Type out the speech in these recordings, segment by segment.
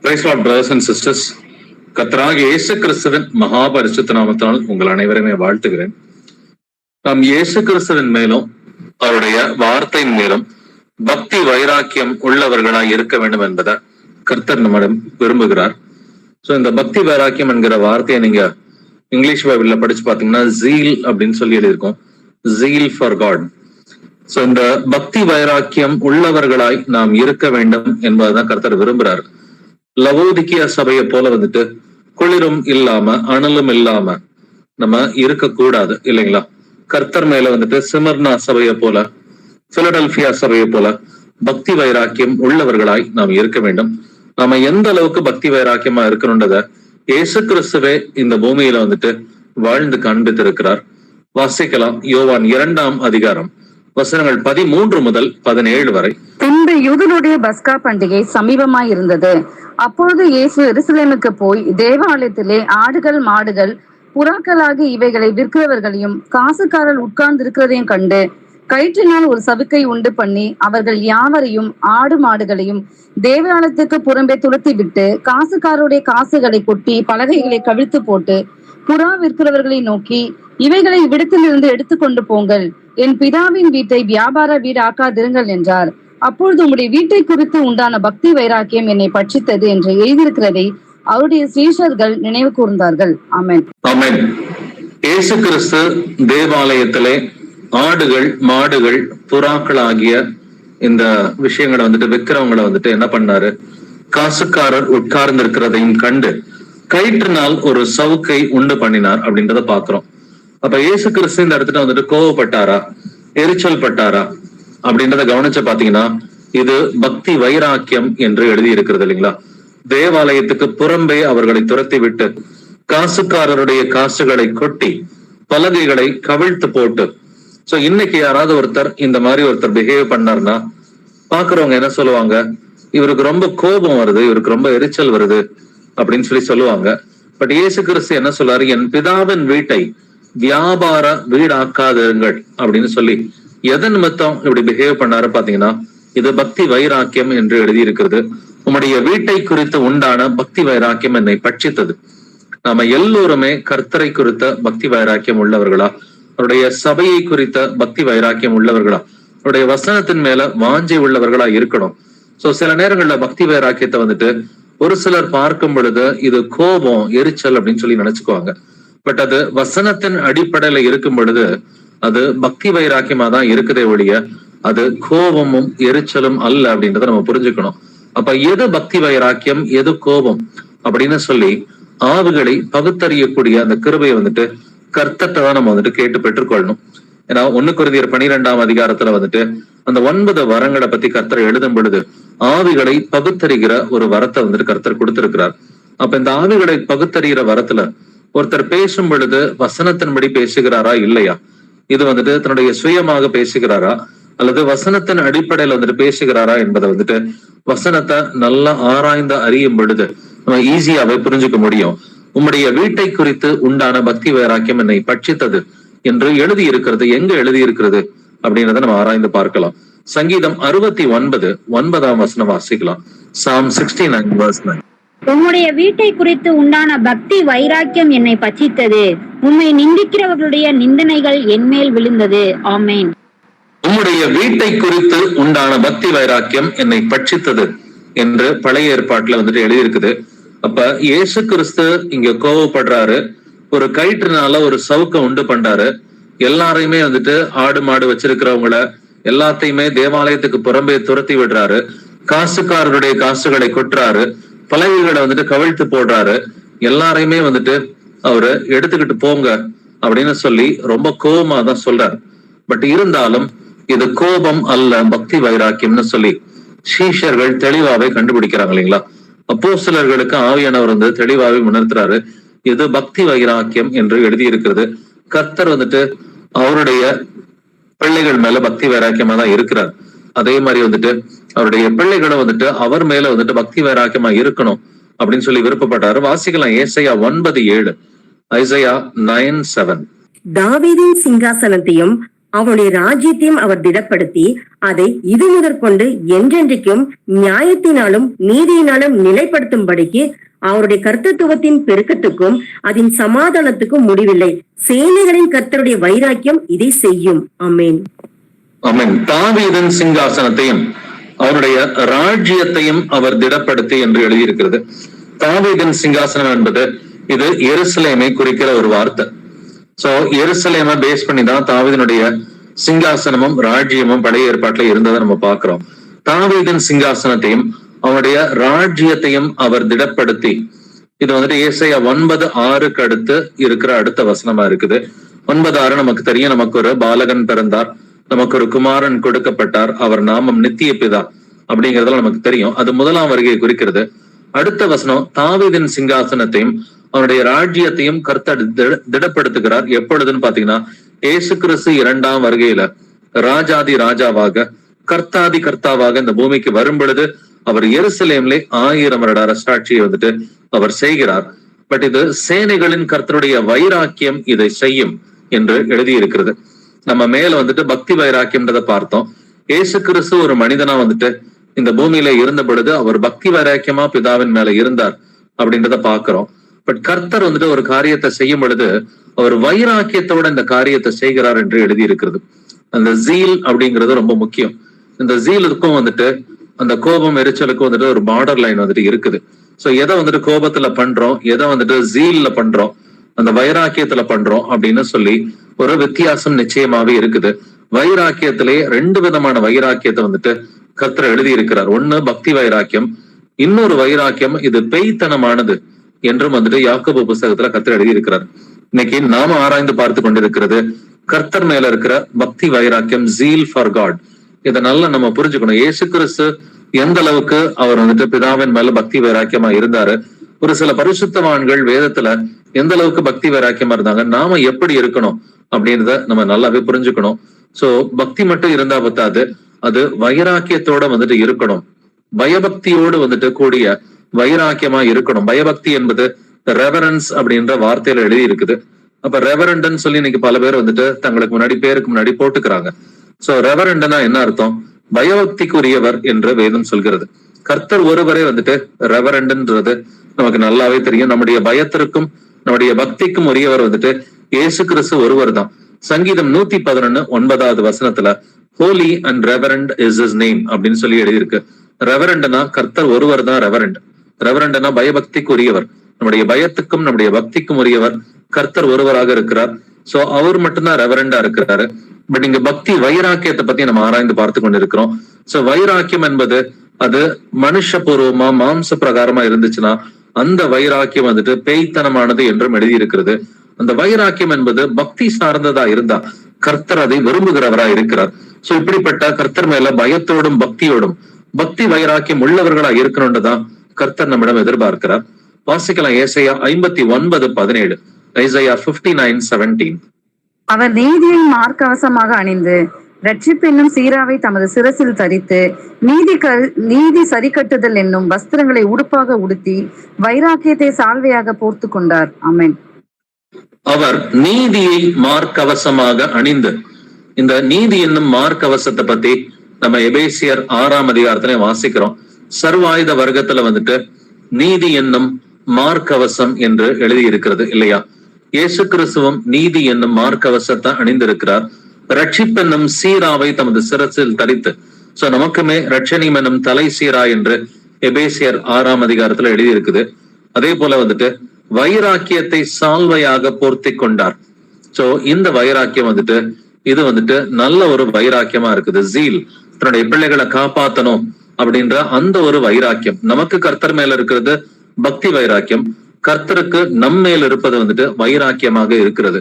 Price Lord brothers and sisters. கர்த்தராகிய இயேசு கிறிஸ்துவின் மகாபரிசுத்த நாமத்தினால் உங்கள் அனைவருமே வாழ்த்துகிறேன். நாம் இயேசு கிறிஸ்துவின் மேலும் அவருடைய வார்த்தையின் மேலும் பக்தி வைராக்கியம் உள்ளவர்களாய் இருக்க வேண்டும் என்பதை கர்த்தர் நம்மிடம் விரும்புகிறார். ஸோ இந்த பக்தி வைராக்கியம் என்கிற வார்த்தையை நீங்க இங்கிலீஷ் பைபிள்ல படிச்சு பாத்தீங்கன்னா ஜீல் அப்படின்னு சொல்லி எழுதியிருக்கோம். Zeal for God. ஸோ இந்த பக்தி வைராக்கியம் உள்ளவர்களாய் நாம் இருக்க வேண்டும் என்பதுதான் கர்த்தர் விரும்புகிறார். லவோதிக்கியா சபையை போல வந்துட்டு குளிரும் இல்லாம அனலும் இல்லாம நம்ம இருக்கக்கூடாது இல்லைங்களா? கர்த்தர் மேல வந்துட்டு சிமர்னா சபையை போல, பிலடெல்பியா சபையை போல பக்தி வைராக்கியம் உள்ளவர்களாய் நாம் இருக்க வேண்டும். நாம எந்த அளவுக்கு பக்தி வைராக்கியமா இருக்கணும்ன்றத இயேசு கிறிஸ்துவே இந்த பூமியில வந்துட்டு வாழ்ந்து காண்பித்திருக்கிறார். வாசிக்கலாம். யோவான் 2ஆம் அதிகாரம் வசனங்கள் 13 முதல் 17 வரை. பின்பு யூதனுடைய பஸ்கா பண்டிகை சமீபமாய் இருந்தது. அப்பொழுது இயேசு எருசலேமுக்கு போய் தேவாலயத்திலே ஆடுகள் மாடுகள் புறாக்களாகி இவைகளை விற்கிறவர்களையும் காசுக்காரர் உட்கார்ந்து இருக்கிறதையும் கண்டு கயிற்றினால் ஒரு சவுக்கை உண்டு பண்ணி அவர்கள் யாவரையும் ஆடு மாடுகளையும் தேவாலயத்துக்கு புறம்பே துரத்தி விட்டு காசுக்காரருடைய காசுகளை கொட்டி பலகைகளை கவிழ்த்து போட்டு புறா விற்கிறவர்களை நோக்கி, இவைகளை இவ்விடத்திலிருந்து எடுத்துக்கொண்டு போங்கள், என் பிதாவின் வீட்டை வியாபார வீடு ஆக்காதிருங்கள் என்றார். அப்பொழுது உம்முடைய வீட்டை குறித்து உண்டான பக்தி வைராக்கியம் என்னை பட்சித்தது என்று எழுதியிருக்கிறதை அவருடைய சீஷர்கள் நினைவு கூர்ந்தார்கள். ஆமென். ஆமென். இயேசு கிறிஸ்து தேவாலயத்திலே ஆடுகள் மாடுகள் புறாக்கள் ஆகிய இந்த விஷயங்களை வந்துட்டு விற்கிறவங்களை வந்துட்டு என்ன பண்ணாரு? காசுக்காரர் உட்கார்ந்து இருக்கிறதையும் கண்டு கயிற்றினால் ஒரு சவுக்கை உண்டு பண்ணினார் அப்படின்றத பாக்குறோம். அப்ப இயேசு கிறிஸ்து இந்த இடத்துல வந்துட்டு கோவப்பட்டாரா, எரிச்சல் பட்டாரா அப்படின்றத கவனிச்சு பாத்தீங்கன்னா இது பக்தி வைராக்கியம் என்று எழுதி இருக்கிறது இல்லைங்களா? தேவாலயத்துக்கு புறம்பே அவர்களை துரத்தி விட்டு காசுக்காரருடைய காசுகளை கொட்டி பலகைகளை கவிழ்த்து போட்டு. சோ இன்னைக்கு யாராவது ஒருத்தர் இந்த மாதிரி ஒருத்தர் பிஹேவ் பண்ணார்னா பாக்குறவங்க என்ன சொல்லுவாங்க? இவருக்கு ரொம்ப கோபம் வருது, இவருக்கு ரொம்ப எரிச்சல் வருது அப்படின்னு சொல்லுவாங்க. பட் இயேசு கிறிஸ்து என்ன சொல்றாரு? என் பிதாவின் வீட்டை வியாபார வீடாக்காதிருங்கள் அப்படின்னு சொல்லி எதன் நிமித்தம் இப்படி பிஹேவ் பண்ணாரு பாத்தீங்கன்னா இது பக்தி வைராக்கியம் என்று எழுதி இருக்கிறது. உம்முடைய வீட்டை குறித்து உண்டான பக்தி வைராக்கியம் என்னை பட்சித்தது. நாம எல்லோருமே கர்த்தரை குறித்த பக்தி வைராக்கியம் உள்ளவர்களா, அவருடைய சபையை குறித்த பக்தி வைராக்கியம் உள்ளவர்களா, அவருடைய வசனத்தின் மேல வாஞ்சை உள்ளவர்களா இருக்கணும். சோ சில நேரங்கள்ல பக்தி வைராக்கியத்தை வந்துட்டு ஒரு சிலர் பார்க்கும் பொழுது இது கோபம் எரிச்சல் அப்படின்னு சொல்லி நினைச்சுக்குவாங்க. பட் அது வசனத்தின் அடிப்படையில இருக்கும் பொழுது அது பக்தி வைராக்கியமா தான் இருக்குதே ஒழிய அது கோபமும் எரிச்சலும் அல்ல அப்படின்றத நம்ம புரிஞ்சுக்கணும். அப்ப எது பக்தி வைராக்கியம், எது கோபம் அப்படின்னு சொல்லி ஆவுகளை பகுத்தறியக்கூடிய அந்த கிருபையை வந்துட்டு கர்த்தத்தை தான் நம்ம வந்துட்டு கேட்டு பெற்றுக்கொள்ளணும். ஏன்னா 1 கொரிந்தியர் 12ஆம் அதிகாரத்துல வந்துட்டு அந்த 9 வரங்களை பத்தி கர்த்தர் எழுதும் பொழுது ஆவிகளை பகுத்தறிகிற ஒரு வரத்தை வந்துட்டு கர்த்தர் கொடுத்திருக்கிறார். அப்ப இந்த ஆவிகளை பகுத்தறிகிற வரத்துல ஒருத்தர் பேசும் பொழுது வசனத்தின்படி பேசுகிறாரா இல்லையா, இது வந்துட்டு தன்னுடைய சுயமாக பேசுகிறாரா அல்லது வசனத்தின் அடிப்படையில வந்துட்டு பேசுகிறாரா என்பதை வந்துட்டு வசனத்தை நல்லா ஆராய்ந்து அறியும் பொழுது நம்ம ஈஸியாவே புரிஞ்சுக்க முடியும். உம்முடைய வீட்டை குறித்து உண்டான பக்தி வைராக்கியம் என்னை பட்சித்தது என்று எழுதி இருக்கிறது. எங்க எழுதி இருக்கிறது அப்படின்றத நம்ம ஆராய்ந்து பார்க்கலாம். சங்கீதம் 69:9 வசனம் வாசிக்கலாம். Psalm 69:9. உம்முடைய வீட்டை குறித்து உண்டான பக்தி வைராக்கியம் என்னை பட்சித்தது, உம்மை நிந்திக்கிறவர்களுடைய நிந்தனைகள் என்மேல் விழுந்தது. ஆமென். உம்முடைய வீட்டை குறித்து உண்டான பக்தி வைராக்கியம் என்னை பட்சித்தது என்று பழைய ஏற்பாட்டுல வந்துட்டு எழுதியிருக்குது. அப்ப இயேசு கிறிஸ்து இங்க கோவப்படுறாரு, ஒரு கயிற்றுனால ஒரு சவுக்க உண்டு பண்றாரு, எல்லாரையுமே வந்துட்டு ஆடு மாடு வச்சிருக்கிறவங்கள எல்லாத்தையுமே தேவாலயத்துக்கு புறம்பே துரத்தி விடுறாரு, காசுக்காரருடைய காசுகளை கொட்டுறாரு, பலகைகளை வந்துட்டு கவிழ்த்து போடுறாரு, எல்லாரையுமே வந்துட்டு அவரு எடுத்துக்கிட்டு போங்க அப்படின்னு சொல்லி ரொம்ப கோபமா தான் சொல்றாரு. பட் இருந்தாலும் இது கோபம் அல்ல, பக்தி வைராக்கியம்னு சொல்லி சீஷர்கள் தெளிவாவே கண்டுபிடிக்கிறாங்க இல்லைங்களா? அப்போஸ்தலர்களுக்கு ஆவியானவர் வந்து தெளிவாவே உணர்த்துறாரு, இது பக்தி வைராக்கியம் என்று எழுதி இருக்கிறது. கர்த்தர் வந்துட்டு அவருடைய பிள்ளைகள் மேல பக்தி வைராக்கியமா தான் இருக்கிறார். அதே மாதிரி வந்துட்டு அவருடைய பிள்ளைகளும் வந்துட்டு அவர் மேல வந்துட்டு பக்தி வைராக்கியமா இருக்கணும் அப்படின்னு சொல்லி விருப்பப்பட்டாரு. வாசிக்கலாம். ஏசாயா 9:7. ஐசையா 9:7. தாவீதின் சிங்காசனத்தையும் அவனுடைய ராஜ்யத்தையும் அவர் திடப்படுத்தி அதை இது முதற்கொண்டு என்றென்றைக்கும் நியாயத்தினாலும் நீதியினாலும் நிலைப்படுத்தும்படிக்கு அவருடைய கர்த்தத்துவத்தின் பெருக்கத்துக்கும் அதன் சமாதானத்துக்கும் முடிவில்லை. சேனைகளின் கர்த்தருடைய வைராக்கியம் இதை செய்யும். ஆமென். ஆமென். தாவீதின் சிங்காசனத்தையும் அவருடைய ராஜ்யத்தையும் அவர் திடப்படுத்தி என்று எழுதியிருக்கிறது. தாவீதின் சிங்காசனம் என்பது இது எருசலேமை குறிக்கிற ஒரு வார்த்தை. சோ எருசலேமை பேஸ் பண்ணி தான் தாவீதினுடைய சிங்காசனமும் ராஜ்யமும் பழைய ஏற்பாட்டுல இருந்ததை நம்ம பார்க்கிறோம். தாவீதின் சிங்காசனத்தையும் அவருடைய ராஜ்யத்தையும் அவர் திடப்படுத்தி, இது வந்துட்டு ஏசாயா 9:6 அடுத்து இருக்கிற அடுத்த வசனமா இருக்குது. 9:6 நமக்கு தெரியும். நமக்கு ஒரு பாலகன் பிறந்தார், நமக்கு ஒரு குமாரன் கொடுக்கப்பட்டார், அவர் நாமம் நித்திய பிதா அப்படிங்கறதுல நமக்கு தெரியும். அது முதலாம் வருகையை குறிக்கிறது. அடுத்த வசனம் தாவீதின் சிங்காசனத்தையும் அவருடைய ராஜ்யத்தையும் கர்த்தர் திடப்படுத்துகிறார். எப்பொழுதுன்னு பாத்தீங்கன்னா இயேசு கிறிஸ்து 2ஆம் வருகையில ராஜாதி ராஜாவாக கர்த்தாதி கர்த்தாவாக இந்த பூமிக்கு வரும் பொழுது அவர் எருசலேம்ல 1000 வருட அரசாட்சியை வந்துட்டு அவர் செய்கிறார். பட் இது சேனைகளின் கர்த்தருடைய வைராக்கியம் இதை செய்யும் என்று எழுதியிருக்கிறது. நம்ம மேல வந்துட்டு பக்தி வைராக்கியம்ன்றதை பார்த்தோம். இயேசு கிறிஸ்து ஒரு மனிதனா வந்துட்டு இந்த பூமியில இருந்த பொழுது அவர் பக்தி வைராக்கியமா பிதாவின் மேல இருந்தார் அப்படின்றத பாக்குறோம். பட் கர்த்தர் வந்துட்டு ஒரு காரியத்தை செய்யும் பொழுது அவர் வைராக்கியத்தோட இந்த காரியத்தை செய்கிறார் என்று எழுதியிருக்கிறது. அந்த ஜீல் அப்படிங்கிறது ரொம்ப முக்கியம். இந்த ஜீலுக்கும் வந்துட்டு அந்த கோபம் எரிச்சலுக்கும் வந்துட்டு ஒரு பார்டர் லைன் வந்துட்டு இருக்குது. சோ எதை வந்துட்டு கோபத்துல பண்றோம், எதை வந்துட்டு ஜீல்ல பண்றோம், அந்த வைராக்கியத்துல பண்றோம் அப்படின்னு சொல்லி ஒரு வித்தியாசம் நிச்சயமாவே இருக்குது. வைராக்கியத்திலே 2 விதமான வைராக்கியத்தை வந்துட்டு கர்த்தர் எழுதி இருக்கிறார். ஒண்ணு பக்தி வைராக்கியம், இன்னொரு வைராக்கியம் இது பேய்த்தனமானது என்றும் வந்துட்டு யாக்கோபு புஸ்தகத்துல கர்த்தர் எழுதி இருக்கிறார். இன்னைக்கு நாம ஆராய்ந்து பார்த்து கொண்டிருக்கிறது கர்த்தர் மேல இருக்கிற பக்தி வைராக்கியம், ஜீல் ஃபார் காட். இதை நல்லா நம்ம புரிஞ்சுக்கணும். இயேசு கிறிஸ்து எந்த அளவுக்கு அவர் வந்துட்டு பிதாவின் மேல பக்தி வைராக்கியமா இருந்தாரு, ஒரு சில பரிசுத்தவான்கள் வேதத்துல எந்த அளவுக்கு பக்தி வைராக்கியமா இருந்தாங்க, நாம எப்படி இருக்கணும் அப்படின்றத நம்ம நல்லாவே புரிஞ்சுக்கணும். சோ பக்தி மட்டும் இருந்தா பத்தாது, அது வைராக்கியத்தோட வந்துட்டு இருக்கணும். பயபக்தியோடு வந்துட்டு கூடிய வைராக்கியமா இருக்கணும். பயபக்தி என்பது ரெவரன்ஸ் அப்படின்ற வார்த்தையில எழுதி இருக்குது. அப்ப ரெவரண்ட்னு சொல்லி இன்னைக்கு பல பேர் வந்துட்டு தங்களுக்கு முன்னாடி பேருக்கு முன்னாடி போட்டுக்கிறாங்க. சோ ரெவரண்ட்னா என்ன அர்த்தம்? பயபக்திக்குரியவர் என்று வேதம் சொல்கிறது. கர்த்தர் ஒருவரே வந்துட்டு ரெவரண்ட்ன்றது நமக்கு நல்லாவே தெரியும். நம்முடைய பயத்திற்கும் நம்முடைய பக்திக்கும் உரியவர் வந்துட்டு இயேசு கிறிஸ்து ஒருவர் தான். சங்கீதம் 111:9 வசனத்துல holy and reverend is his name அப்படின்னு சொல்லி எழுதியிருக்கு. ரெவரண்ட்னா கர்த்தர் ஒருவர் தான் ரெவரண்ட். ரெவரண்ட்னா பயபக்திக்கு உரியவர். நம்முடைய பயத்துக்கும் நம்முடைய பக்திக்கும் உரியவர் கர்த்தர் ஒருவராக இருக்கிறார். சோ அவர் மட்டும்தான் ரெவரண்டா இருக்கிறாரு. பட் இங்க பக்தி வைராக்கியத்தை பத்தி நம்ம ஆராய்ந்து பார்த்து கொண்டிருக்கிறோம். சோ வைராக்கியம் என்பது அது மனுஷபூர்வமா மாம்ச பிரகாரமா இருந்துச்சுன்னா அந்த வைராக்கியம் வந்துட்டு பேய்த்தனமானது என்றும் எழுதியிருக்கிறது. அந்த வைராக்கியம் என்பது பக்தி சார்ந்ததா இருந்தா கர்த்தர் அதை விரும்புகிறவரா இருக்கிறார். சோ இப்படிப்பட்ட கர்த்தர் மேல பயத்தோடும் பக்தியோடும் பக்தி வைராக்கியம் உள்ளவர்களா இருக்கணும்ன்றதான் கர்த்தர் நம்மிடம் எதிர்பார்க்கிறார். வாசிக்கலாம் ஏசாயா 59:17. ஐசாயா 59:17. அவர் நீதியை மார்க்கவசமாக அணிந்து ரட்சிப்பு என்னும் சீராவை தமது சிரசில் தரித்து நீதி சரிக்கட்டுதல் என்னும் வஸ்திரங்களை உடுப்பாக உடுத்தி வைராக்கியத்தை சால்வையாக போர்த்து கொண்டார். ஆமென். அவர் நீதியை மார்க்கவசமாக அணிந்து, இந்த நீதி என்னும் மார்க்கவசத்தை பத்தி நம்ம எபேசியர் 6ஆம் அதிகாரத்துல வாசிக்கிறோம். சர்வாயுத வர்க்கத்துல வந்துட்டு நீதி என்னும் மார்க்கவசம் என்று எழுதி இருக்கிறது இல்லையா? இயேசு கிறிஸ்துவும் நீதி என்னும் மார்க்கவசத்தை அணிந்திருக்கிறார். ரட்சிப்பு என்னும் சீராவை தமது சிரசில் தரித்து, சோ நமக்குமே ரட்சணியம் என்னும் தலை சீரா என்று எபேசியர் 6ஆம் அதிகாரத்துல எழுதி இருக்குது. அதே போல வந்துட்டு வைராக்கியத்தை சால்வையாக போர்த்தி கொண்டார். சோ இந்த வைராக்கியம் வந்துட்டு இது வந்துட்டு நல்ல ஒரு வைராக்கியமா இருக்குது. ஜீல், தன்னுடைய பிள்ளைகளை காப்பாத்தணும் அப்படின்ற அந்த ஒரு வைராக்கியம். நமக்கு கர்த்தர் மேல இருக்கிறது பக்தி வைராக்கியம், கர்த்தருக்கு நம் மேல் இருப்பது வந்துட்டு வைராக்கியமாக இருக்கிறது.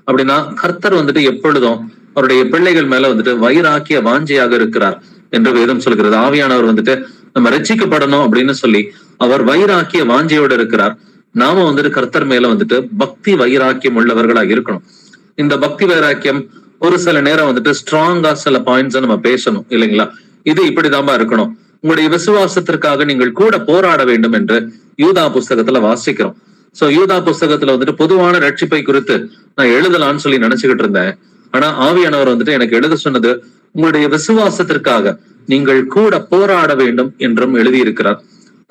அப்படின்னா கர்த்தர் வந்துட்டு எப்பொழுதும் அவருடைய பிள்ளைகள் மேல வந்துட்டு வைராக்கிய வாஞ்சையாக இருக்கிறார் என்று வேதம் சொல்கிறது. ஆவியானவர் வந்துட்டு நம்ம ரட்சிக்கப்படணும் அப்படின்னு சொல்லி அவர் வைராக்கிய வாஞ்சையோடு இருக்கிறார். நாம வந்துட்டு கர்த்தர் மேல வந்துட்டு பக்தி வைராக்கியம் உள்ளவர்களா இருக்கணும். இந்த பக்தி வைராக்கியம் ஒரு சில நேரம் வந்துட்டு ஸ்ட்ராங்கா சில பாயிண்ட்ஸ் நம்ம பேசணும் இல்லைங்களா? இது இப்படிதான்பா இருக்கணும், உங்களுடைய விசுவாசத்திற்காக நீங்கள் கூட போராட வேண்டும் என்று யூதா புஸ்தகத்துல வாசிக்கிறோம். சோ யூதா புஸ்தகத்துல வந்துட்டு பொதுவான ரட்சிப்பை குறித்து நான் எழுதலான்னு சொல்லி நினைச்சுக்கிட்டு இருந்தேன். ஆனா ஆவியானவர் வந்துட்டு எனக்கு எழுத சொன்னது உங்களுடைய விசுவாசத்திற்காக நீங்கள் கூட போராட வேண்டும் என்றும் எழுதியிருக்கிறார்.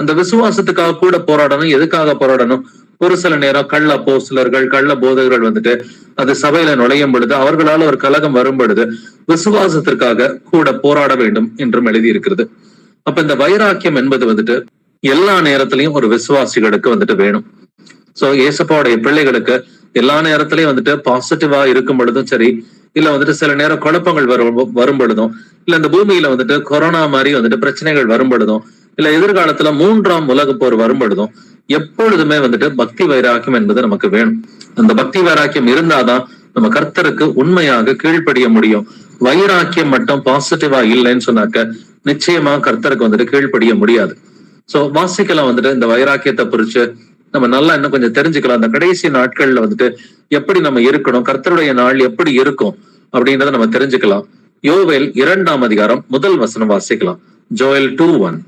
அந்த விசுவாசத்துக்காக கூட போராடணும். எதுக்காக போராடணும்? ஒரு சில நேரம் கள்ள அப்போஸ்தலர்கள், கள்ள போதகர்கள் வந்துட்டு அது சபையில நுழையும் பொழுது, அவர்களால் ஒரு கலகம் வரும் பொழுது விசுவாசத்திற்காக கூட போராட வேண்டும் என்றும் எழுதியிருக்கிறது. அப்ப இந்த வைராக்கியம் என்பது வந்துட்டு எல்லா நேரத்திலையும் ஒரு விசுவாசிகளுக்கு வந்துட்டு வேணும். சோ ஏசப்பாவுடைய பிள்ளைகளுக்கு எல்லா நேரத்திலயும் வந்துட்டு பாசிட்டிவா இருக்கும் பொழுதும் சரி, இல்ல வந்துட்டு சில நேரம் குழப்பங்கள் வரும் பொழுதும், இல்ல இந்த பூமியில வந்துட்டு கொரோனா மாதிரி வந்துட்டு பிரச்சனைகள் வரும் பொழுதும், இல்ல எதிர்காலத்துல 3ஆம் உலக போர் வரும் பொழுதும் எப்பொழுதுமே வந்துட்டு பக்தி வைராக்கியம் என்பது நமக்கு வேணும். அந்த பக்தி வைராக்கியம் இருந்தாதான் நம்ம கர்த்தருக்கு உண்மையாக கீழ்ப்படிய முடியும். வைராக்கியம் மட்டும் பாசிட்டிவா இல்லைன்னு சொன்னாக்க நிச்சயமா கர்த்தருக்கு வந்துட்டு கீழ்ப்படிய முடியாது. சோ வாசிக்கலாம் வந்துட்டு இந்த வைராக்கியத்தை குறிச்சு நம்ம நல்லா இன்னும் கொஞ்சம் தெரிஞ்சுக்கலாம். அந்த கடைசி நாட்கள்ல வந்துட்டு எப்படி நம்ம இருக்கணும், கர்த்தருடைய நாள் எப்படி இருக்கும் அப்படின்றத நம்ம தெரிஞ்சுக்கலாம். யோவேல் 2ஆம் அதிகாரம் 1 வசனம் வாசிக்கலாம். ஜோயல் 2:1.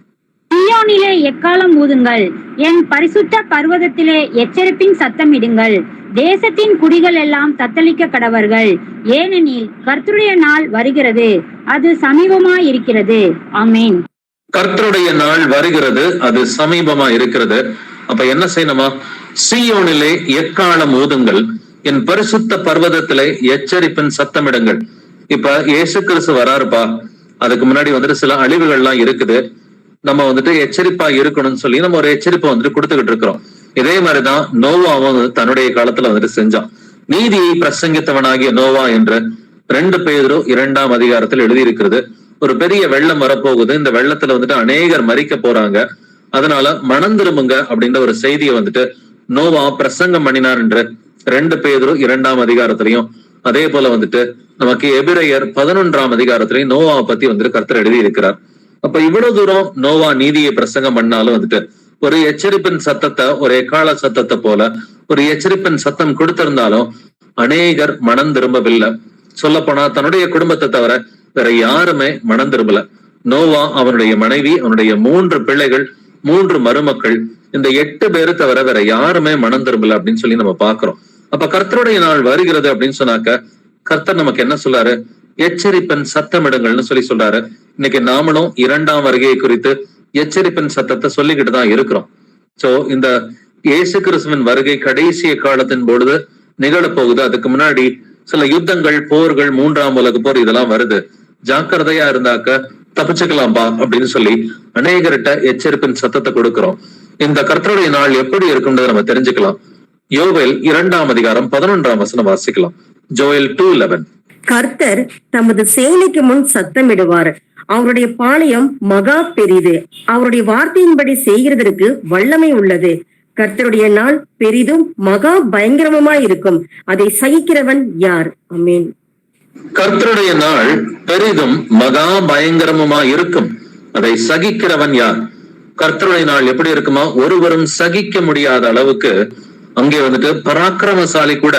சீயோனிலே எக்காலம் ஊதுங்கள், என் பரிசுத்த பர்வதத்திலே எச்சரிப்பின் சத்தமிடுங்கள். தேசத்தின் குடிகள் எல்லாம் தத்தளிக்க கடவர்கள், ஏனெனில் கர்த்தருடைய நாள் வருகிறது, அது சமீபமாய் இருக்கிறது. ஆமென். கர்த்தருடைய நாள் வருகிறது, அது சமீபமா இருக்கிறது. அப்ப என்ன செய்யணுமா? சீயோனிலே எக்காலம் ஊதுங்கள், என் பரிசுத்த பர்வதத்திலே எச்சரிப்பின் சத்தமிடுங்கள். இப்ப இயேசு கிறிஸ்து வராருப்பா, அதுக்கு முன்னாடி வந்துட்டு சில அழிவுகள்லாம் இருக்குது, நம்ம வந்துட்டு எச்சரிப்பா இருக்கணும்னு சொல்லி நம்ம ஒரு எச்சரிப்பை வந்துட்டு கொடுத்துக்கிட்டு இருக்கிறோம். இதே மாதிரிதான் நோவாவும் தன்னுடைய காலத்துல வந்துட்டு செஞ்சான். நீதியை பிரசங்கித்தவனாகிய நோவா என்று 2 பேதுரு 2ஆம் அதிகாரத்தில் எழுதியிருக்கிறது. ஒரு பெரிய வெள்ளம் வரப்போகுது, இந்த வெள்ளத்துல வந்துட்டு அநேகர் மரிக்க போறாங்க, அதனால மனம் திரும்புங்க அப்படின்ற ஒரு செய்தியை வந்துட்டு நோவா பிரசங்கம் பண்ணினார் என்று 2 பேதுரு 2ஆம் அதிகாரத்திலையும், அதே போல வந்துட்டு நமக்கு எபிரேயர் 11ஆம் அதிகாரத்திலையும் நோவாவை பத்தி வந்துட்டு கர்த்தர் எழுதி இருக்கிறார். அப்ப இவ்வளவு தூரம் நோவா நீதியை பிரசங்கம் பண்ணாலும் வந்துட்டு ஒரு எச்சரிப்பின் சத்தத்தை, ஒரு எக்கால சத்தத்தை போல ஒரு எச்சரிப்பின் சத்தம் கொடுத்திருந்தாலும் அநேகர் மனம் திரும்பவில்லை. சொல்ல போனா தன்னுடைய குடும்பத்தை தவிர வேற யாருமே மனம் திரும்பல. நோவா, அவனுடைய மனைவி, அவனுடைய 3 பிள்ளைகள், 3 மருமக்கள், இந்த 8 பேரு தவிர வேற யாருமே மனம் திரும்பல அப்படின்னு சொல்லி நம்ம பாக்குறோம். அப்ப கர்த்தருடைய நாள் வருகிறது அப்படின்னு சொன்னாக்க கர்த்தர் நமக்கு என்ன சொல்றாரு? எச்சரிப்பின் சத்தமிடுங்கள்னு சொல்லி சொல்றாரு. இன்னைக்கு நாமளும் 2ஆம் வருகையை குறித்து எச்சரிப்பின் சத்தத்தை சொல்லிக்கிட்டு தான் இருக்கிறோம். சோ இந்த இயேசு கிறிஸ்துவின் வருகை கடைசிய காலத்தின் பொழுது நிகழப்போகுது. அதுக்கு முன்னாடி சில யுத்தங்கள், போர்கள், 3ஆம் உலக போர் இதெல்லாம் வருது. ஜாக்கிரதையா இருந்தாக்க தப்பிச்சுக்கலாம்பா அப்படின்னு சொல்லி அநேகர்கிட்ட எச்சரிப்பின் சத்தத்தை கொடுக்கிறோம். இந்த கர்த்தருடைய நாள் எப்படி இருக்கும்ன்றதை நம்ம தெரிஞ்சுக்கலாம். யோவேல் 2ஆம் அதிகாரம் 11ஆம் வசனம் வாசிக்கலாம். ஜோயல் 2:11. கர்த்தர் தமது சேனைக்கு முன் சத்தமிடுவார், அவருடைய பாளையம் மகா பெரிது, அவருடைய வார்த்தையின்படி செய்கிறதற்கு வல்லமை உள்ளது. கர்த்தருடைய நாள் பெரிதும் மகா பயங்கரமாய் இருக்கும், அதை சகிக்கிறவன் யார்? ஆமென். கர்த்தருடைய நாள் பெரிதும் மகா பயங்கரமுமா இருக்கும், அதை சகிக்கிறவன் யார்? கர்த்தருடைய நாள் எப்படி இருக்குமா? ஒருவரும் சகிக்க முடியாத அளவுக்கு அங்கே வந்துட்டு பராக்கிரமசாலி கூட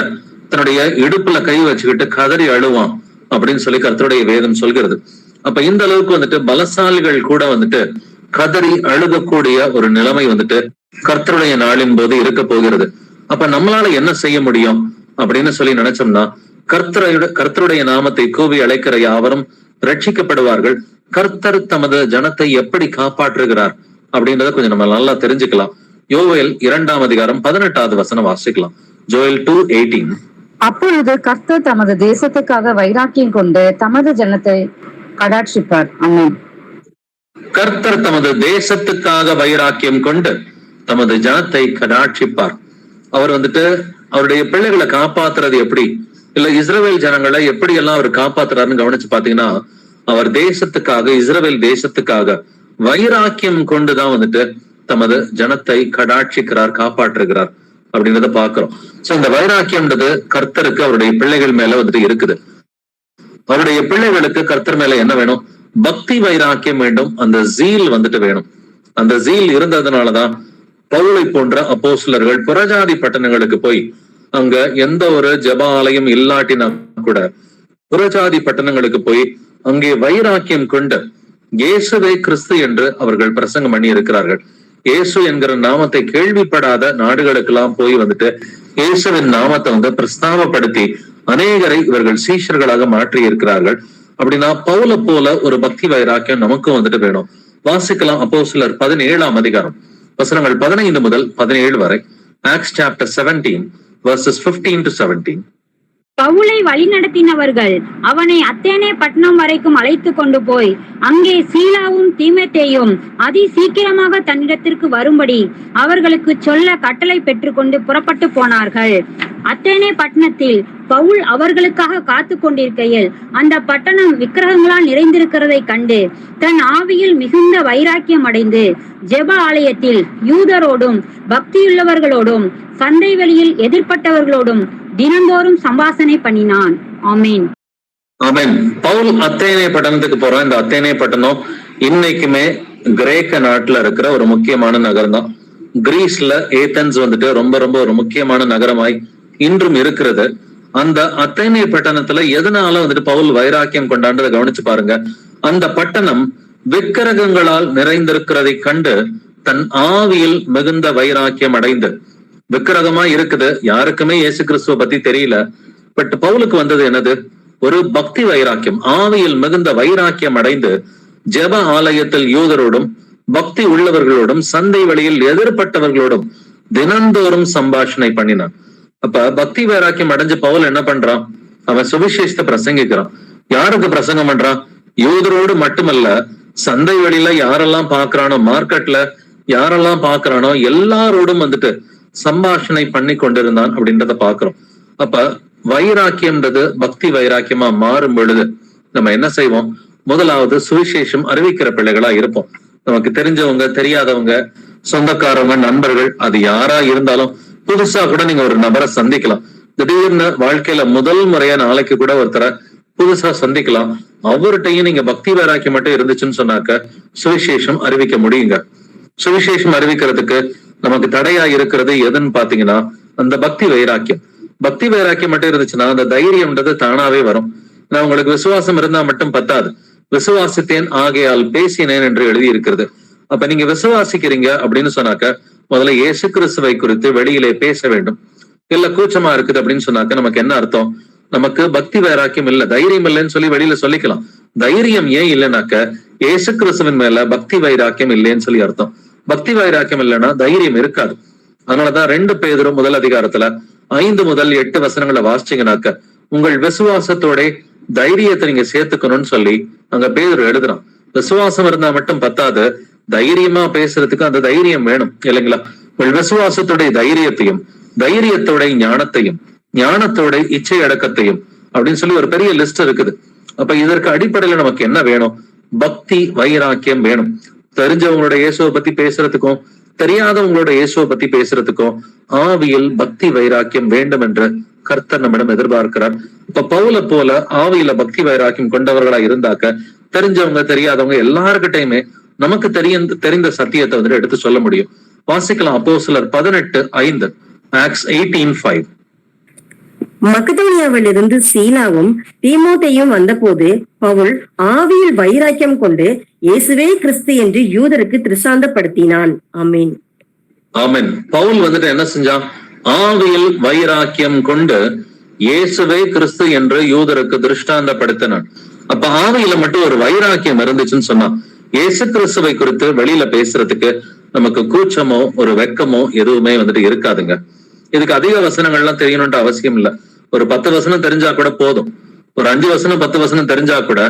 தன்னுடைய இடுப்புல கை வச்சுக்கிட்டு கதறி அழுவான் அப்படின்னு சொல்லி கர்த்தருடைய வேதம் சொல்கிறது. அப்ப இந்த அளவுக்கு வந்துட்டு பலசாலிகள் கூட வந்துட்டு கதறி அழுகக்கூடிய ஒரு நிலைமை வந்துட்டு கர்த்தருடைய நாளின் போது இருக்க போகிறது. அப்ப நம்மளால என்ன செய்ய முடியும் அப்படின்னு சொல்லி நினைச்சோம்னா, கர்த்தருடைய நாமத்தை கூவி அழைக்கிற யாவரும் ரட்சிக்கப்படுவார்கள். கர்த்தர் தமது ஜனத்தை எப்படி காப்பாற்றுகிறார் அப்படின்றத கொஞ்சம் நம்ம நல்லா தெரிஞ்சுக்கலாம். யோவேல் 2ஆம் அதிகாரம் 18வது வசனம் வாசிக்கலாம். ஜோயல் 2:18. அப்பொழுது கர்த்தர் தமது தேசத்துக்காக வைராக்கியம் கொண்டு தமது ஜனத்தை கடாட்சிப்பார். ஆமென். கர்த்தர் தமது தேசத்துக்காக வைராக்கியம் கொண்டு தமது ஜனத்தை கடாட்சிப்பார். அவர் வந்துட்டு அவருடைய பிள்ளைகளை காப்பாத்துறது எப்படி, இல்ல இஸ்ரவேல் ஜனங்களை எப்படி எல்லாம் அவர் காப்பாத்துறாருன்னு கவனிச்சு பாத்தீங்கன்னா, அவர் தேசத்துக்காக, இஸ்ரவேல் தேசத்துக்காக வைராக்கியம் கொண்டுதான் வந்துட்டு தமது ஜனத்தை கடாட்சிக்கிறார், காப்பாற்றுகிறார் அப்படின்றத பாக்குறோம். சோ இந்த வைராக்கியம்ன்றது கர்த்தருக்கு அவருடைய பிள்ளைகள் மேல வந்துட்டு இருக்குது. அவருடைய பிள்ளைகளுக்கு கர்த்தர் மேல என்ன வேணும்? பக்தி வைராக்கியம் வேண்டும். அந்த ஜீல் வந்துட்டு வேணும். அந்த ஜீல் இருந்ததுனாலதான் பவுலை போன்ற அப்போஸ்தலர்கள் புறஜாதி பட்டணங்களுக்கு போய், அங்க எந்த ஒரு ஜெப ஆலயம் இல்லாட்டினா கூட புறஜாதி பட்டணங்களுக்கு போய் அங்கே வைராக்கியம் கொண்டு இயேசுவே கிறிஸ்து என்று அவர்கள் பிரசங்கம் பண்ணி இருக்கிறார்கள். இயேசு என்கிற நாமத்தை கேள்விப்படாத நாடுகளுக்கெல்லாம் போய் வந்துட்டு இயேசுவின் நாமத்தை வந்து பிரஸ்தாபப்படுத்தி அநேகரை இவர்கள் சீஷர்களாக மாற்றி இருக்கிறார்கள். அப்படின்னா பவுல போல ஒரு பக்தி வைராக்கியம் நமக்கும் வந்துட்டு வேணும். வாசிக்கலாம் அப்போஸ்தலர் 17ஆம் அதிகாரம் வசனங்கள் 15 முதல் 17 வரை. Acts chapter 17 verses 15 to 17. பவுலை வழிநடத்தினவர்கள் அவனை அத்தேனே பட்டணம் வரைக்கும் அழைத்து கொண்டு போய் அங்கே சீலாவும் தீமோத்தேயும் அதி சீக்கிரமாக தன்னிடத்திற்கு வரும்படி அவர்களுக்கு சொல்ல கட்டளை பெற்றுக்கொண்டு புறப்பட்டு போனார்கள். அத்தேனே பட்டணத்தில் பவுல் அவர்களுக்காக காத்து கொண்டிருக்கையில் அந்த பட்டணம் விக்கிரகங்களால் நிறைந்திருக்கிறதை கண்டு தன் ஆவியில் மிகுந்த வைராக்கியம் அடைந்து ஜெப ஆலயத்தில் யூதரோடும் பக்தியுள்ளவர்களோடும் சந்தை வெளியில் எதிர்ப்பட்டவர்களோடும் தினந்தோறும் சம்பாஷணை பண்ணினான். ஆமீன். ஆமீன். பவுல் அத்தேனே பட்டணத்துக்கு போறான். இந்த அத்தேனே பட்டணம் இன்னைக்குமே கிரேக்க நாட்டுல இருக்கிற ஒரு முக்கியமான நகரம் தான். கிரீஸ்ல ஏதென்ஸ் வந்துட்டு ரொம்ப ரொம்ப ஒரு முக்கியமான நகரமாய் இன்றும் இருக்கிறது. அந்த அத்தேனே பட்டணத்துல எதனால வந்துட்டு பவுல் வைராக்கியம் கொண்டாண்டதை கவனிச்சு பாருங்க. அந்த பட்டணம் விக்கிரகங்களால் நிறைந்திருக்கிறதை கண்டு தன் ஆவியில் மிகுந்த வைராக்கியம் அடைந்து, விக்கிரகமா இருக்குது, யாருக்குமே இயேசு கிறிஸ்துவ பத்தி தெரியல. பட் பவுலுக்கு வந்தது என்னது? ஒரு பக்தி வைராக்கியம், ஆவியில் மிகுந்த வைராக்கியம் அடைந்து ஜெப ஆலயத்தில் யூதரோடும் பக்தி உள்ளவர்களோடும் சந்தை வழியில் எதிர்பட்டவர்களோடும் தினந்தோறும் சம்பாஷணை பண்ணினான். அப்ப பக்தி வைராக்கியம் அடைஞ்சு பவுல் என்ன பண்றான்? அவன் சுவிசேஷத்தை பிரசங்கிக்கிறான். யாருக்கு பிரசங்கம் பண்றான்? யூதரோடு மட்டுமல்ல, சந்தை வழியில யாரெல்லாம் பாக்குறானோ, மார்க்கெட்ல யாரெல்லாம் பாக்குறானோ எல்லாரோடும் வந்துட்டு சம்பாஷணை பண்ணி கொண்டிருந்தான் அப்படின்றத பாக்குறோம். அப்ப வைராக்கியம்ன்றது பக்தி வைராக்கியமா மாறும் பொழுது நம்ம என்ன செய்வோம்? முதலாவது சுவிசேஷம் அறிவிக்கிற பிள்ளைகளா இருப்போம். நமக்கு தெரிஞ்சவங்க, தெரியாதவங்க, சொந்தக்காரவங்க, நண்பர்கள், அது யாரா இருந்தாலும் புதுசா கூட நீங்க ஒரு நபரை சந்திக்கலாம். திடீர்னு வாழ்க்கையில முதல் முறையா நாளைக்கு கூட ஒருத்தரை புதுசா சந்திக்கலாம். அவர்கிட்டையும் நீங்க பக்தி வைராக்கியம் மட்டும் இருந்துச்சுன்னு சொன்னாக்க சுவிசேஷம் அறிவிக்க முடியுங்க. சுவிசேஷம் அறிவிக்கிறதுக்கு நமக்கு தடையா இருக்கிறது எதுன்னு பாத்தீங்கன்னா அந்த பக்தி வைராக்கியம். பக்தி வைராக்கியம் மட்டும் இருந்துச்சுன்னா அந்த தைரியம்ன்றது தானாவே வரும். நான் உங்களுக்கு விசுவாசம் இருந்தா மட்டும் பத்தாது. விசுவாசித்தேன் ஆகையால் பேசினேன் என்று எழுதி இருக்கிறது. அப்ப நீங்க விசுவாசிக்கிறீங்க அப்படின்னு சொன்னாக்க முதல்ல இயேசு கிறிஸ்துவை குறித்து வெளியிலே பேச வேண்டும். இல்ல கூச்சமா இருக்குது அப்படின்னு சொன்னாக்க நமக்கு என்ன அர்த்தம்? நமக்கு பக்தி வைராக்கியம் இல்ல, தைரியம் இல்லைன்னு சொல்லி வெளியில சொல்லிக்கலாம். தைரியம் ஏன் இல்லைனாக்க இயேசு கிறிஸ்துவின் மேல பக்தி வைராக்கியம் இல்லைன்னு சொல்லி அர்த்தம். பக்தி வைராக்கியம் இல்லைன்னா தைரியம் இருக்காது. அதனாலதான் 2 பேதுரு முதல் அதிகாரத்துல 5 முதல் 8 வசனங்களை வாசிச்சீங்கன்னாக்க உங்கள் விசுவாசத்தோட தைரியத்தை நீங்க சேர்த்துக்கணும்னு சொல்லி அங்க பேதுரு எழுதுறான். விசுவாசம் இருந்தா மட்டும் பத்தாது, தைரியமா பேசுறதுக்கு அந்த தைரியம் வேணும் இல்லைங்களா? உங்கள் விசுவாசத்தோட தைரியத்தையும், தைரியத்தோட ஞானத்தையும், ஞானத்தோட இச்சை அடக்கத்தையும் அப்படின்னு சொல்லி ஒரு பெரிய லிஸ்ட் இருக்குது. அப்ப இதற்கு அடிப்படையில நமக்கு என்ன வேணும்? பக்தி வைராக்கியம் வேணும். தெரிஞ்சவங்களோட இயேசுவை பத்தி பேசுறதுக்கும் தெரியாதவங்களோட இயேசுவை பத்தி பேசுறதுக்கும் ஆவியில் பக்தி வைராக்கியம் வேண்டும் என்று கர்த்தர் நம்மிடம் எதிர்பார்க்கிறார். இப்ப பவுல போல ஆவியில பக்தி வைராக்கியம் கொண்டவர்களா இருந்தாக்க தெரிஞ்சவங்க தெரியாதவங்க எல்லாருக்கிட்டையுமே நமக்கு தெரிந்த சத்தியத்தை வந்துட்டு எடுத்து சொல்ல முடியும். வாசிக்கலாம் அப்போஸ்தலர் 18:5, ஆக்ட்ஸ் 18:5. மக்கதோனியாவில் இருந்து சீலாவும் தீமோத்தேயும் வந்தபோது பவுல் ஆவியில் வைராக்கியம் கொண்டு இயேசுவே கிறிஸ்து என்று யூதருக்கு திருஷ்டாந்தப்படுத்தினான். ஆமீன். ஆமீன். பவுல் வந்துட்டு என்ன செஞ்சான்? ஆவியில் வைராக்கியம் கொண்டு இயேசுவே கிறிஸ்து என்று யூதருக்கு திருஷ்டாந்தப்படுத்தினான். அப்ப ஆவியில மட்டும் ஒரு வைராக்கியம் இருந்துச்சுன்னு சொன்னா இயேசு கிறிஸ்துவை குறித்து வெளியில பேசுறதுக்கு நமக்கு கூச்சமோ ஒரு வெக்கமோ எதுவுமே வந்துட்டு இருக்காதுங்க. இதுக்கு அதிக வசனங்கள்லாம் தெரியணும்ன்ற அவசியம் இல்ல. ஒரு 10 வசனம் தெரிஞ்சா கூட போதும். ஒரு 5 வசனம் 10 வசனம் தெரிஞ்சா கூட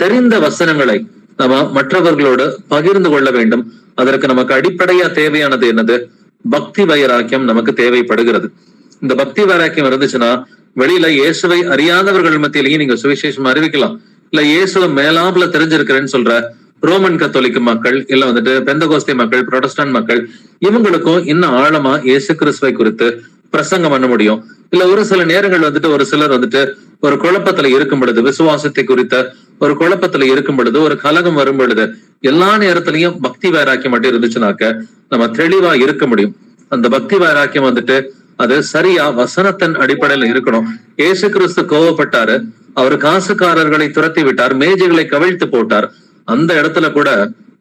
தெரிந்த வசனங்களை நம்ம மற்றவர்களோடு பகிர்ந்து கொள்ள வேண்டும். அதற்கு நமக்கு அடிப்படையா தேவையானது என்னது? பக்தி வைராக்கியம் நமக்கு தேவைப்படுகிறது. இந்த பக்தி வைராக்கியம் இருந்துச்சுன்னா வெளியில இயேசுவை அறியாதவர்கள் மத்தியிலையும் நீங்க சுவிசேஷம் அறிவிக்கலாம். இல்ல இயேசுவை மேலாப்ல தெரிஞ்சிருக்கிறேன்னு சொல்ற ரோமன் கத்தோலிக்க மக்கள், இல்ல வந்துட்டு பெந்தகோஸ்தே மக்கள், புரொட்டஸ்டான்ட் மக்கள், இவங்களுக்கும் இன்னும் ஆழமா இயேசு கிறிஸ்துவை குறித்து பிரசங்கம் பண்ண முடியும். இல்ல ஒரு சில நேரங்கள் வந்துட்டு ஒரு சிலர் வந்துட்டு ஒரு குழப்பத்துல இருக்கும் பொழுது, விசுவாசத்தை குறித்த ஒரு குழப்பத்துல இருக்கும் பொழுது, ஒரு கலகம் வரும் பொழுது, எல்லா நேரத்திலையும் பக்தி வைராக்கியம் மட்டும் இருந்துச்சுனாக்க நம்ம தெளிவா இருக்க முடியும். அந்த பக்தி வைராக்கியம் வந்துட்டு அது சரியா வசனத்தின் அடிப்படையில இருக்கணும். இயேசு கிறிஸ்து கோவப்பட்டாரு, அவர் காசுக்காரர்களை துரத்தி விட்டார், மேஜைகளை கவிழ்த்து போட்டார். அந்த இடத்துல கூட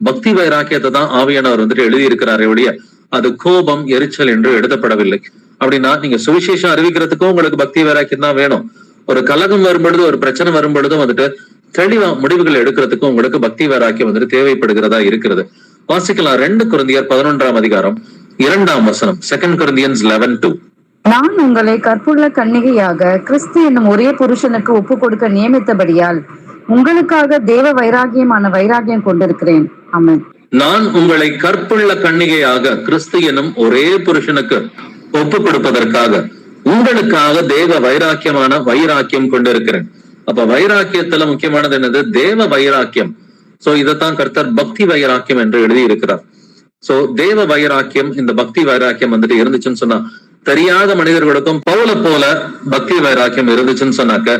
பக்தி வைராக்கியத்தை தான் ஆவியானவர் வந்துட்டு எழுதியிருக்கிறாரே ஒழிய அது கோபம், எரிச்சல் என்று எழுதப்படவில்லை. அப்படின்னா நீங்க சுவிசேஷம் அறிவிக்கிறதுக்கும் உங்களுக்கு பக்தி வைராக்கியம் தான் வேணும். ஒரு கலகம் வரும்பொழுது, ஒரு பிரச்சனை வரும்பொழுதும் வந்துட்டு தெளிவா முடிவுகள் எடுக்கிறதுக்கும் உங்களுக்கு பக்தி வைராக்கியம் வந்துட்டு தேவைப்படுகிறதா இருக்கிறது. வாசிக்கலாம் 2 கொரிந்தியர் 11ஆம் அதிகாரம் 2ஆம் வசனம். 2 Corinthians 11:2. நான் உங்களை கற்புள்ள கன்னிகையாக கிறிஸ்து என்னும் ஒரே புருஷனுக்கு ஒப்பு கொடுக்க நியமித்தபடியால் உங்களுக்காக தேவ வைராகியமான வைராகியம் கொண்டிருக்கிறேன். ஆமென். நான் உங்களை கற்புள்ள கன்னிகையாக கிறிஸ்து என்னும் ஒரே புருஷனுக்கு ஒப்பு கொடுப்பதற்காக உங்களுக்காக தேவ வைராக்கியமான வைராக்கியம் கொண்டிருக்கிறேன். அப்ப வைராக்கியத்துல முக்கியமானது என்னது? தேவ வைராக்கியம். சோ இதைத்தான் கர்த்தர் பக்தி வைராக்கியம் என்று எழுதி இருக்கிறார். சோ தேவ வைராக்கியம், இந்த பக்தி வைராக்கியம் வந்துட்டு இருந்துச்சுன்னு சொன்னா, தெரியாத மனிதர்களுக்கும் பவுல போல பக்தி வைராக்கியம் இருந்துச்சுன்னு சொன்னாக்க,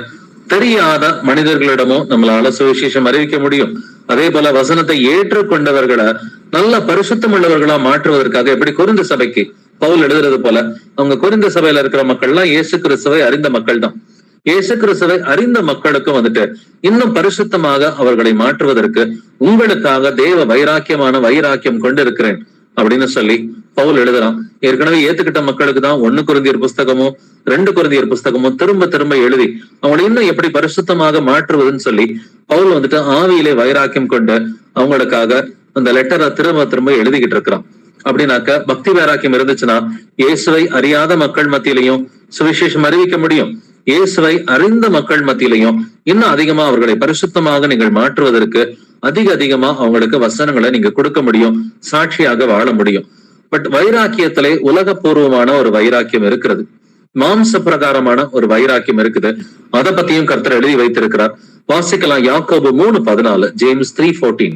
தெரியாத மனிதர்களிடமும் நம்மளால சுவிசேஷம் அறிவிக்க முடியும். அதே போல வசனத்தை ஏற்றுக்கொண்டவர்களை நல்ல பரிசுத்தம் உள்ளவர்களா மாற்றுவதற்காக, எப்படி கொரிந்து சபைக்கு பவுல் எழுதுறது போல, அவங்க கொரிந்து சபையில இருக்கிற மக்கள்லாம் இயேசு கிறிஸ்துவை அறிந்த மக்கள் தான். இயேசு கிறிஸ்துவை அறிந்த மக்களுக்கும் வந்துட்டு இன்னும் பரிசுத்தமாக அவர்களை மாற்றுவதற்கு உங்களுக்காக தேவ வைராக்கியமான வைராக்கியம் கொண்டிருக்கிறேன் அப்படின்னு சொல்லி பவுல் எழுதுறான். ஏற்கனவே ஏத்துக்கிட்ட மக்களுக்கு தான் 1 கொரிந்தியர் புஸ்தகமும் 2 கொரிந்தியர் புஸ்தகமும் திரும்ப திரும்ப எழுதி அவங்களை இன்னும் எப்படி பரிசுத்தமாக மாற்றுவதுன்னு சொல்லி பவுல் வந்துட்டு ஆவியிலே வைராக்கியம் கொண்டு அவங்களுக்காக அந்த லெட்டரை திரும்ப திரும்ப எழுதிக்கிட்டு இருக்கிறான். அப்படின்னாக்க பக்தி வைராக்கியம் இருந்துச்சுன்னா இயேசுவை அறியாத மக்கள் மத்தியிலையும் சுவிசேஷம் அறிவிக்க முடியும். இயேசுவை அறிந்த மக்கள் மத்தியிலையும் இன்னும் அதிகமா அவர்களை பரிசுத்தமாக நீங்கள் மாற்றுவதற்கு அதிகமா அவங்களுக்கு வசனங்களை நீங்க கொடுக்க முடியும், சாட்சியாக வாழ முடியும். பட் வைராக்கியத்திலே உலகபூர்வமான ஒரு வைராக்கியம் இருக்கிறது, மாம்ச பிரகாரமான ஒரு வைராக்கியம் இருக்குது. அதை பத்தியும் கர்த்தர் எழுதி வைத்திருக்கிறார். வாசிக்கலாம் யாக்கோபு 3:14, ஜேம்ஸ் 3:14.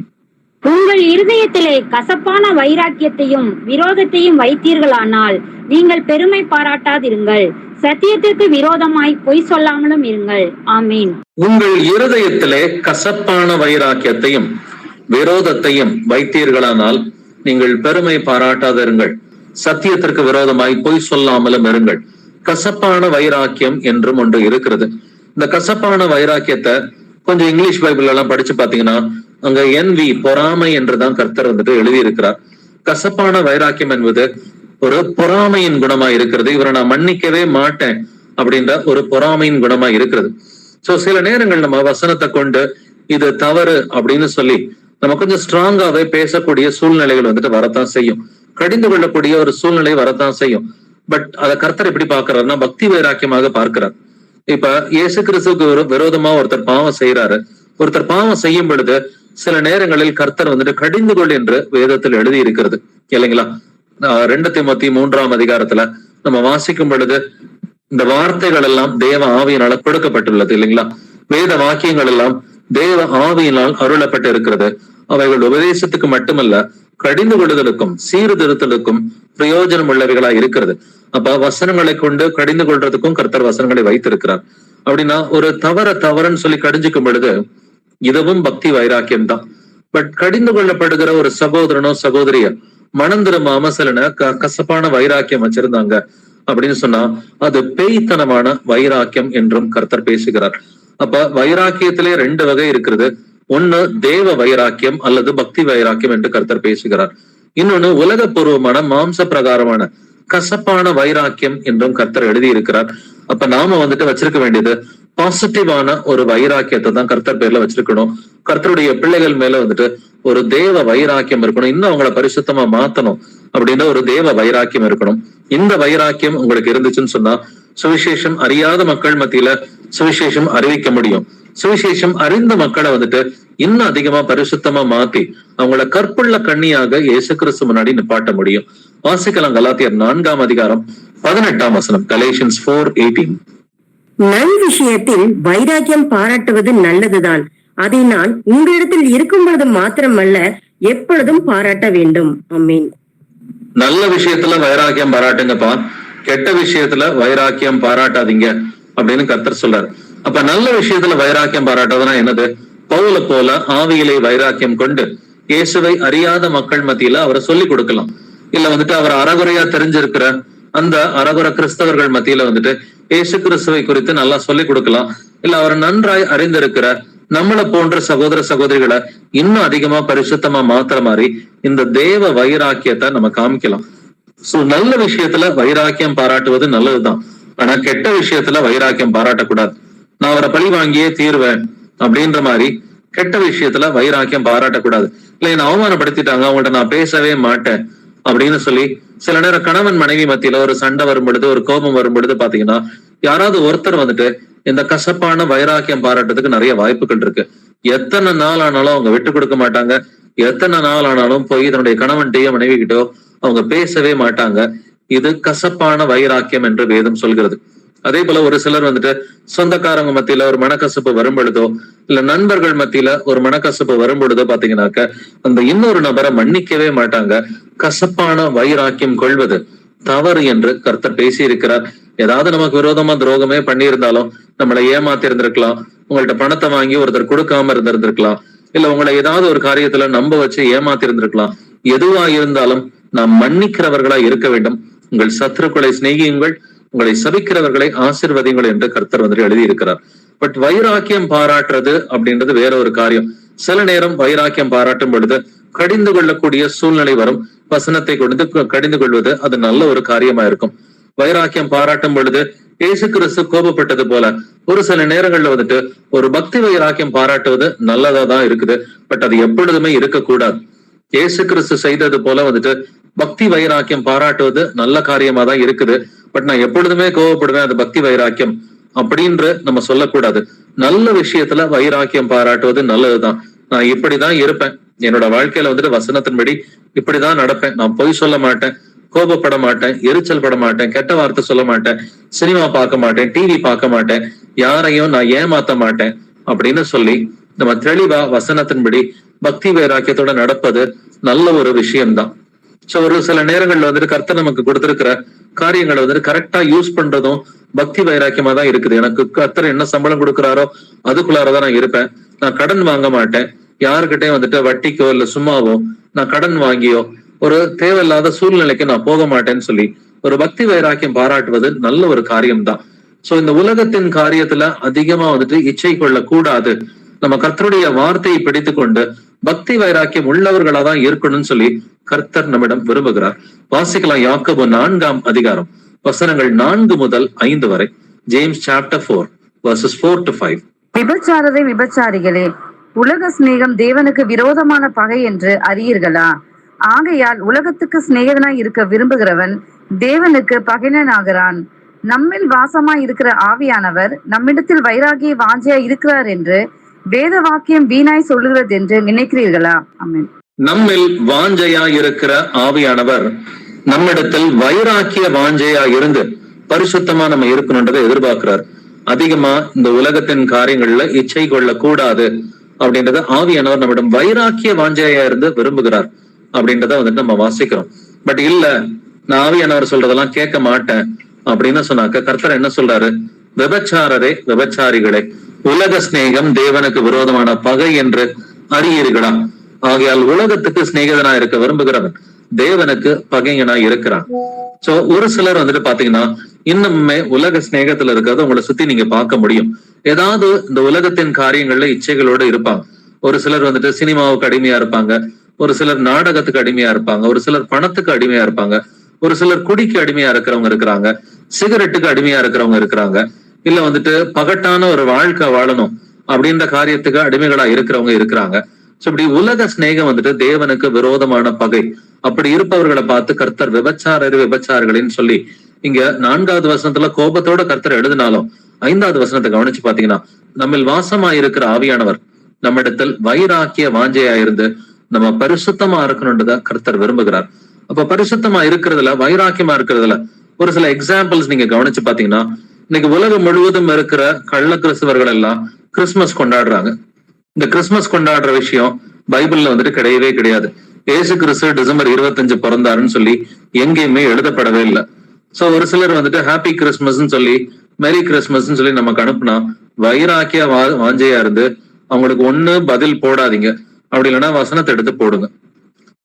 உங்கள் இருதயத்திலே கசப்பான வைராக்கியத்தையும் விரோதத்தையும் வைத்தீர்களானால் நீங்கள் பெருமை பாராட்டாதிருங்கள், சத்தியத்திற்கு விரோதமாய் பொய் சொல்லாமலும் இருங்கள். ஆமீன். உங்கள் இருதயத்திலே கசப்பான வைராக்கியத்தையும் விரோதத்தையும் வைத்தீர்களானால் நீங்கள் பெருமை பாராட்டாதிருங்கள், சத்தியத்திற்கு விரோதமாய் பொய் சொல்லாமலும் இருங்கள். கசப்பான வைராக்கியம் என்றும் ஒன்று இருக்கிறது. இந்த கசப்பான வைராக்கியத்தை கொஞ்சம் இங்கிலீஷ் பைபிள் எல்லாம் படிச்சு பாத்தீங்கன்னா அங்க NV பொறாமை என்றுதான் கர்த்தர் வந்துட்டு எழுதி இருக்கிறார். கசப்பான வைராக்கியம் என்பது ஒரு பொறாமையின் குணமா இருக்கிறது. இவரை நான் மன்னிக்கவே மாட்டேன் அப்படின்ற ஒரு பொறாமையின் குணமா இருக்கிறது. சோ சில நேரங்கள் நம்ம வசனத்தை கொண்டு இது தவறு அப்படின்னு சொல்லி நம்ம கொஞ்சம் ஸ்ட்ராங்காவே பேசக்கூடிய சூழ்நிலைகள் வந்துட்டு வரத்தான் செய்யும், கடிந்து கொள்ளக்கூடிய ஒரு சூழ்நிலை வரத்தான் செய்யும். பட் அதை கர்த்தர் எப்படி பார்க்கிறாருன்னா பக்தி வைராக்கியமாக பார்க்கிறார். இப்ப இயேசு கிறிஸ்துவுக்கு விரோதமா ஒருத்தர் பாவம் செய்யறாரு. ஒருத்தர் பாவம் செய்யும் பொழுது சில நேரங்களில் கர்த்தர் வந்துட்டு கடிந்து கொள் என்று வேதத்தில் எழுதி இருக்கிறது இல்லைங்களா? 2 தீமோத்தேயு 3ஆம் அதிகாரத்துல நம்ம வாசிக்கும் பொழுது இந்த வார்த்தைகள் எல்லாம் தேவ ஆவியினால கொடுக்கப்பட்டுள்ளது இல்லைங்களா? வேத வாக்கியங்கள் எல்லாம் தேவ ஆவியினால் அருளப்பட்டு இருக்கிறது. அவைகள் உபதேசத்துக்கு மட்டுமல்ல, கடிந்து கொள்ளுதலுக்கும் சீர்திருத்தலுக்கும் பிரயோஜனம் உள்ளவைகளா இருக்கிறது. அப்ப வசனங்களை கொண்டு கடிந்து கொள்றதுக்கும் கர்த்தர் வசனங்களை வைத்திருக்கிறார். அப்படின்னா ஒரு தவறுன்னு சொல்லி கடிஞ்சுக்கும் பொழுது இதுவும் பக்தி வைராக்கியம் தான். பட் கடிந்து கொள்ளப்படுகிற ஒரு சகோதரனோ சகோதரிய மனம் திரும்பாம சில கசப்பான வைராக்கியம் வச்சிருந்தாங்க அப்படின்னு சொன்னா அது பேய்த்தனமான வைராக்கியம் என்றும் கர்த்தர் பேசுகிறார். அப்ப வைராக்கியத்திலே 2 வகை இருக்கிறது. ஒண்ணு தேவ வைராக்கியம் அல்லது பக்தி வைராக்கியம் என்று கர்த்தர் பேசுகிறார். இன்னொன்னு உலகபூர்வமான மாம்ச பிரகாரமான கசப்பான வைராக்கியம் என்றும் கர்த்தர் எழுதி இருக்கிறார். அப்ப நாம வந்துட்டு வச்சிருக்க வேண்டியது பாசிட்டிவான ஒரு வைராக்கியத்தை தான் கர்த்தர் பேர்ல வச்சிருக்கணும். கர்த்தருடைய பிள்ளைகள் மேல வந்துட்டு ஒரு தேவ வைராக்கியம் இருக்கணும், இன்னும் அவங்கள பரிசுத்தமா மாத்தணும் அப்படின்ற ஒரு தேவ வைராக்கியம் இருக்கணும். இந்த வைராக்கியம் உங்களுக்கு இருந்துச்சுன்னு சொன்னா சுவிசேஷம் அறியாத மக்கள் மத்தியில சுவிசேஷம் அறிவிக்க முடியும். சுவிசேஷம் அறிந்த மக்களை வந்துட்டு இன்னும் அதிகமா பரிசுத்தமா மாத்தி அவங்கள கற்புள்ள கன்னியாக இயேசு கிறிஸ்து முன்னாடி நிப்பாட்ட முடியும். வாசிக்கலாம் கலாத்தியர் 4ஆம் அதிகாரம் 18ஆம் வசனம், Galatians 4:18. நல் விஷயத்தில் வைராக்கியம் பாராட்டுவது நல்லதுதான். அதை நான் உங்களிடத்தில் இருக்கும் பொழுது மாத்திரமல்ல, எப்பொழுதும் பாராட்ட வேண்டும். ஆமீன். நல்ல விஷயத்துல வைராக்கியம் பாராட்டுங்கப்பா, கெட்ட விஷயத்துல வைராக்கியம் பாராட்டாதீங்க அப்படின்னு கர்த்தர் சொல்றாரு. அப்ப நல்ல விஷயத்துல வைராக்கியம் பாராட்டாதுன்னா என்னது? பவுல போல ஆவியிலே வைராக்கியம் கொண்டு இயேசுவை அறியாத மக்கள் மத்தியில அவரை சொல்லி கொடுக்கலாம். இல்ல வந்துட்டு அவர் அறகுறையா தெரிஞ்சிருக்கிற அந்த அறகுற கிறிஸ்தவர்கள் மத்தியில வந்துட்டு இயேசு கிறிஸ்துவை குறித்து நல்லா சொல்லி கொடுக்கலாம். இல்ல அவர் நன்றாய் அறிந்திருக்கிற நம்மளை போன்ற சகோதர சகோதரிகளை இன்னும் அதிகமா பரிசுத்தமா மாத்துற மாதிரி இந்த தேவ வைராக்கியத்தை நம்ம காமிக்கலாம். சோ நல்ல விஷயத்துல வைராக்கியம் பாராட்டுவது நல்லதுதான். ஆனா கெட்ட விஷயத்துல வைராக்கியம் பாராட்டக்கூடாது. நான் அவரை பழி வாங்கியே தீருவேன் அப்படின்ற மாதிரி கெட்ட விஷயத்துல வைராக்கியம் பாராட்டக்கூடாது. இல்ல என்ன அவமானப்படுத்திட்டாங்க, அவங்கள்ட்ட நான் பேசவே மாட்டேன் அப்படின்னு சொல்லி சில நேரம் கணவன் மனைவி மத்தியில ஒரு சண்டை வரும் பொழுது, ஒரு கோபம் வரும் பொழுது பாத்தீங்கன்னா யாராவது ஒருத்தர் வந்துட்டு இந்த கசப்பான வைராக்கியம் பாராட்டுறதுக்கு நிறைய வாய்ப்புகள் இருக்கு. எத்தனை நாள் ஆனாலும் அவங்க விட்டு கொடுக்க மாட்டாங்க. எத்தனை நாள் ஆனாலும் போய் தன்னுடைய கணவன்கிட்டயோ மனைவி கிட்டோ அவங்க பேசவே மாட்டாங்க. இது கசப்பான வைராக்கியம் என்று வேதம் சொல்கிறது. அதே போல ஒரு சிலர் வந்துட்டு சொந்தக்காரங்க மத்தியில ஒரு மனக்கசப்பு வரும் பொழுதோ, இல்ல நண்பர்கள் மத்தியில ஒரு மனக்கசப்பு வரும் பொழுதோ பாத்தீங்கன்னாக்க அந்த இன்னொரு நபரை மன்னிக்கவே மாட்டாங்க. கசப்பான வைராக்கியம் கொள்வது தவறு என்று கர்த்தர் பேசி இருக்கிறார். ஏதாவது நமக்கு விரோதமா துரோகமே பண்ணியிருந்தாலும், நம்மளை ஏமாத்தி இருந்திருக்கலாம், உங்கள்ட்ட பணத்தை வாங்கி ஒருத்தர் கொடுக்காம இருந்திருக்கலாம், இல்ல உங்களை ஏதாவது ஒரு காரியத்துல நம்ப வச்சு ஏமாத்தி இருந்திருக்கலாம். எதுவா இருந்தாலும் நாம் மன்னிக்கிறவர்களா இருக்க வேண்டும். உங்கள் சத்துருக்களை சிநேகியுங்கள், உங்களை சபிக்கிறவர்களை ஆசீர்வதிங்கள் என்று கர்த்தர் வந்துட்டு எழுதி இருக்கிறார். பட் வைராக்கியம் பாராட்டுறது அப்படின்றது வேற ஒரு காரியம். சில நேரம் வைராக்கியம் பாராட்டும் பொழுது கடிந்து கொள்ளக்கூடிய சூழ்நிலை வரும். வசனத்தை கொண்டு கடிந்து கொள்வது அது நல்ல ஒரு காரியமா இருக்கும். வைராக்கியம் பாராட்டும் பொழுது இயேசு கிறிஸ்து கோபப்பட்டது போல ஒரு சில நேரங்கள்ல வந்துட்டு ஒரு பக்தி வைராக்கியம் பாராட்டுவது நல்லதா தான் இருக்குது. பட் அது எப்பொழுதுமே இருக்கக்கூடாது. இயேசு கிறிஸ்து செய்தது போல வந்துட்டு பக்தி வைராக்கியம் பாராட்டுவது நல்ல காரியமா தான் இருக்குது. பட் நான் எப்பொழுதுமே கோவப்படுவேன், அது பக்தி வைராக்கியம் அப்படின்ற நம்ம சொல்லக்கூடாது. நல்ல விஷயத்துல வைராக்கியம் பாராட்டுவது நல்லதுதான். நான் இப்படிதான் இருப்பேன், என்னோட வாழ்க்கையில வந்துட்டு வசனத்தின்படி இப்படிதான் நடப்பேன், நான் பொய் சொல்ல மாட்டேன், கோபப்பட மாட்டேன், எரிச்சல் பட மாட்டேன், கெட்ட வார்த்தை சொல்ல மாட்டேன், சினிமா பார்க்க மாட்டேன், டிவி பார்க்க மாட்டேன், யாரையும் நான் ஏமாத்த மாட்டேன் அப்படின்னு சொல்லி நம்ம தெளிவா வசனத்தின்படி பக்தி வைராக்கியத்தோட நடப்பது நல்ல ஒரு விஷயம்தான். சோ ஒரு சில நேரங்கள்ல வந்துட்டு கர்த்தர் நமக்கு கொடுத்திருக்கிற காரியங்களை வந்துட்டு கரெக்டா யூஸ் பண்றதும் பக்தி வைராக்கியமா தான் இருக்குது. எனக்கு கர்த்தர் என்ன சம்பளம் கொடுக்குறாரோ அதுக்குள்ளாரதான் நான் இருப்பேன். நான் கடன் வாங்க மாட்டேன், யாருக்கிட்டையும் வந்துட்டு வட்டிக்கோ இல்ல சும்மாவோ நான் கடன் வாங்கியோ ஒரு தேவையில்லாத சூழ்நிலைக்கு நான் போக மாட்டேன்னு சொல்லி ஒரு பக்தி வைராக்கியம் பாராட்டுவது நல்ல ஒரு காரியம்தான். சோ இந்த உலகத்தின் காரியத்துல அதிகமா வந்துட்டு இச்சை கொள்ள கூடாது. நம்ம கர்த்தருடைய வார்த்தையை பிடித்து கொண்டு பக்தி வைராக்கியம் உள்ளவர்களா தான் இருக்கணும்னு சொல்லி கர்த்தர் நம்மிடம் விரும்புகிறார். வாசிக்கலாம் யாக்கோபு 4ஆம் அதிகாரம் வசனங்கள் 4 முதல் 5 வரை. James chapter 4 verses 4 to 5. விபச்சாரரே விபச்சாரிகளே, உலக சிநேகம் தேவனுக்கு விரோதமான பகை என்று அறியீர்களா? ஆகையால் உலகத்துக்கு சிநேகிதனாய் இருக்க விரும்புகிறவன் தேவனுக்கு பகைஞனாகிறான். நம்மில் வாசமாய் இருக்கிற ஆவியானவர் நம்மிடத்தில் வைராகிய வாஞ்சையா இருக்கிறார் என்று வேத வாக்கியம் வீணாய் சொல்லுகிறது என்று நினைக்கிறீர்களா? ஆமென். நம்மில் வாஞ்சையா இருக்கிற ஆவியானவர் நம்மிடத்தில் வைராக்கிய வாஞ்சையா இருந்து பரிசுத்தமா நம்ம இருக்கணும்ன்றதை எதிர்பார்க்கிறார். அதிகமா இந்த உலகத்தின் காரியங்கள்ல இச்சை கொள்ள கூடாது அப்படின்றத ஆவியானவர் நம்மிடம் வைராக்கிய வாஞ்சையா இருந்து விரும்புகிறார் அப்படின்றத வந்துட்டு நம்ம வாசிக்கிறோம். பட் இல்ல, நான் ஆவியானவர் சொல்றதெல்லாம் கேட்க மாட்டேன் அப்படின்னு சொன்னாக்க கர்த்தர் என்ன சொல்றாரு? விபச்சாரரே விபச்சாரிகளே, உலக சிநேகம் தேவனுக்கு விரோதமான பகை என்று அறியீர்களா? ஆகையால் உலகத்துக்கு சிநேகிதனா இருக்க விரும்புகிறவன் தேவனுக்கு பகையனா இருக்கிறான். சோ ஒரு சிலர் வந்துட்டு பாத்தீங்கன்னா இன்னுமே உலக சிநேகத்துல இருக்கிறத உங்களை சுத்தி நீங்க பார்க்க முடியும். ஏதாவது இந்த உலகத்தின் காரியங்கள்ல இச்சைகளோடு இருப்பாங்க. ஒரு சிலர் வந்துட்டு சினிமாவுக்கு அடிமையா இருப்பாங்க, ஒரு சிலர் நாடகத்துக்கு அடிமையா இருப்பாங்க, ஒரு சிலர் பணத்துக்கு அடிமையா இருப்பாங்க, ஒரு சிலர் குடிக்கு அடிமையா இருக்கிறவங்க இருக்கிறாங்க, சிகரெட்டுக்கு அடிமையா இருக்கிறவங்க இருக்கிறாங்க, இல்ல வந்துட்டு பகட்டான ஒரு வாழ்க்கை வாழணும் அப்படின்ற காரியத்துக்கு அடிமைகளா இருக்கிறவங்க இருக்கிறாங்க. சோ இப்படி உலக சிநேகம் வந்துட்டு தேவனுக்கு விரோதமான பகை. அப்படி இருப்பவர்களை பார்த்து கர்த்தர் விபச்சாரர் விபச்சாரிகளின்னு சொல்லி இங்க 4வது வசனத்துல கோபத்தோட கர்த்தர் எழுதினாலும் 5வது வசனத்தை கவனிச்சு பாத்தீங்கன்னா நம்மில் வாசமா இருக்கிற ஆவியானவர் நம்மிடத்தில் வைராக்கிய வாஞ்சையா இருந்து நம்ம பரிசுத்தமா இருக்கணும்ன்றத கர்த்தர் விரும்புகிறார். அப்ப பரிசுத்தமா இருக்கிறதுல வைராக்கியமா இருக்கிறதுல ஒரு சில எக்ஸாம்பிள்ஸ் நீங்க கவனிச்சு பாத்தீங்கன்னா இன்னைக்கு உலகம் முழுவதும் இருக்கிற கள்ள கிறிஸ்தவர்கள் எல்லாம் கிறிஸ்துமஸ் கொண்டாடுறாங்க. இந்த கிறிஸ்துமஸ் கொண்டாடுற விஷயம் பைபிள்ல வந்துட்டு கிடையவே கிடையாது. இயேசு கிறிஸ்து டிசம்பர் 25 பிறந்தாருன்னு சொல்லி எங்கேயுமே எழுதப்படவே இல்லை. சோ ஒரு சிலர் வந்துட்டு ஹாப்பி கிறிஸ்துமஸ் சொல்லி மேரி கிறிஸ்துமஸ் சொல்லி நமக்கு அனுப்புனா வைராக்கிய வாஞ்சையா இருந்து அவங்களுக்கு ஒண்ணு பதில் போடாதீங்க, அப்படி இல்லைன்னா வசனத்தை எடுத்து போடுங்க.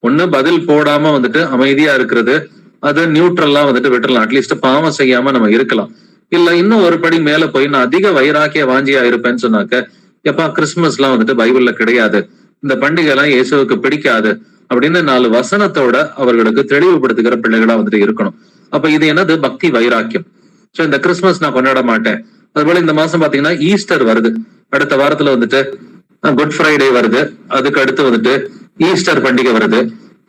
ஒண்ணு பதில் போடாம வந்துட்டு அமைதியா இருக்கிறது, அது நியூட்ரல்லா வந்துட்டு விட்டுறலாம். அட்லீஸ்ட் பாவம் செய்யாம நம்ம இருக்கலாம். இல்ல இன்னும் ஒரு படி மேல போய் நான் அதிக வைராக்கிய வாஞ்சியா இருப்பேன்னு சொன்னாக்க, எப்பா கிறிஸ்துமஸ் எல்லாம் வந்துட்டு பைபிள்ல கிடையாது, இந்த பண்டிகை எல்லாம் இயேசுவுக்கு பிடிக்காது அப்படின்னு 4 வசனத்தோட அவர்களுக்கு தெளிவுபடுத்துகிற பிள்ளைகளா வந்துட்டு இருக்கணும். அப்ப இது என்னது? பக்தி வைராக்கியம். சோ இந்த கிறிஸ்துமஸ் நான் கொண்டாட மாட்டேன் அதுபோல இந்த மாசம் பாத்தீங்கன்னா ஈஸ்டர் வருது, அடுத்த வாரத்துல வந்துட்டு குட் ஃப்ரைடே வருது, அதுக்கு அடுத்து வந்துட்டு ஈஸ்டர் பண்டிகை வருது.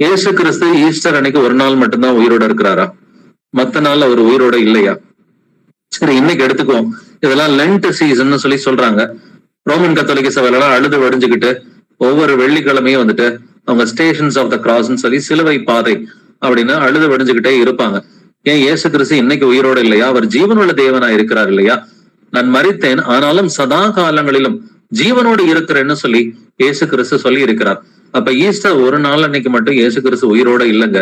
இயேசு கிறிஸ்து ஈஸ்டர் அன்னைக்கு ஒரு நாள் மட்டும்தான் உயிரோட இருக்கிறாரா? மத்த நாள் அவர் உயிரோட இல்லையா? சரி, இன்னைக்கு எடுத்துக்குவோம். இதெல்லாம் லென்ட் சீசன் சொல்லி சொல்றாங்க. ரோமன் கத்தோலிக்க சபையெல்லாம் அழுது வடிஞ்சுக்கிட்டு ஒவ்வொரு வெள்ளிக்கிழமையும் வந்துட்டு அவங்க ஸ்டேஷன்ஸ் ஆஃப் த கிராஸ்ன்னு சொல்லி சிலுவை பாதை அப்படின்னு அழுது வடிஞ்சுக்கிட்டே இருப்பாங்க. ஏன் இயேசு கிறிஸ்து இன்னைக்கு உயிரோட இல்லையா? அவர் ஜீவனுள்ள தேவனா இருக்கிறார் இல்லையா? நான் மரித்தேன் ஆனாலும் சதா காலங்களிலும் ஜீவனோடு இருக்கிறேன்னு சொல்லி இயேசு கிறிஸ்து சொல்லி இருக்கிறார். அப்ப ஈஸ்டர் ஒரு நாள் அன்னைக்கு மட்டும் இயேசு கிறிஸ்து உயிரோட இல்லைங்க.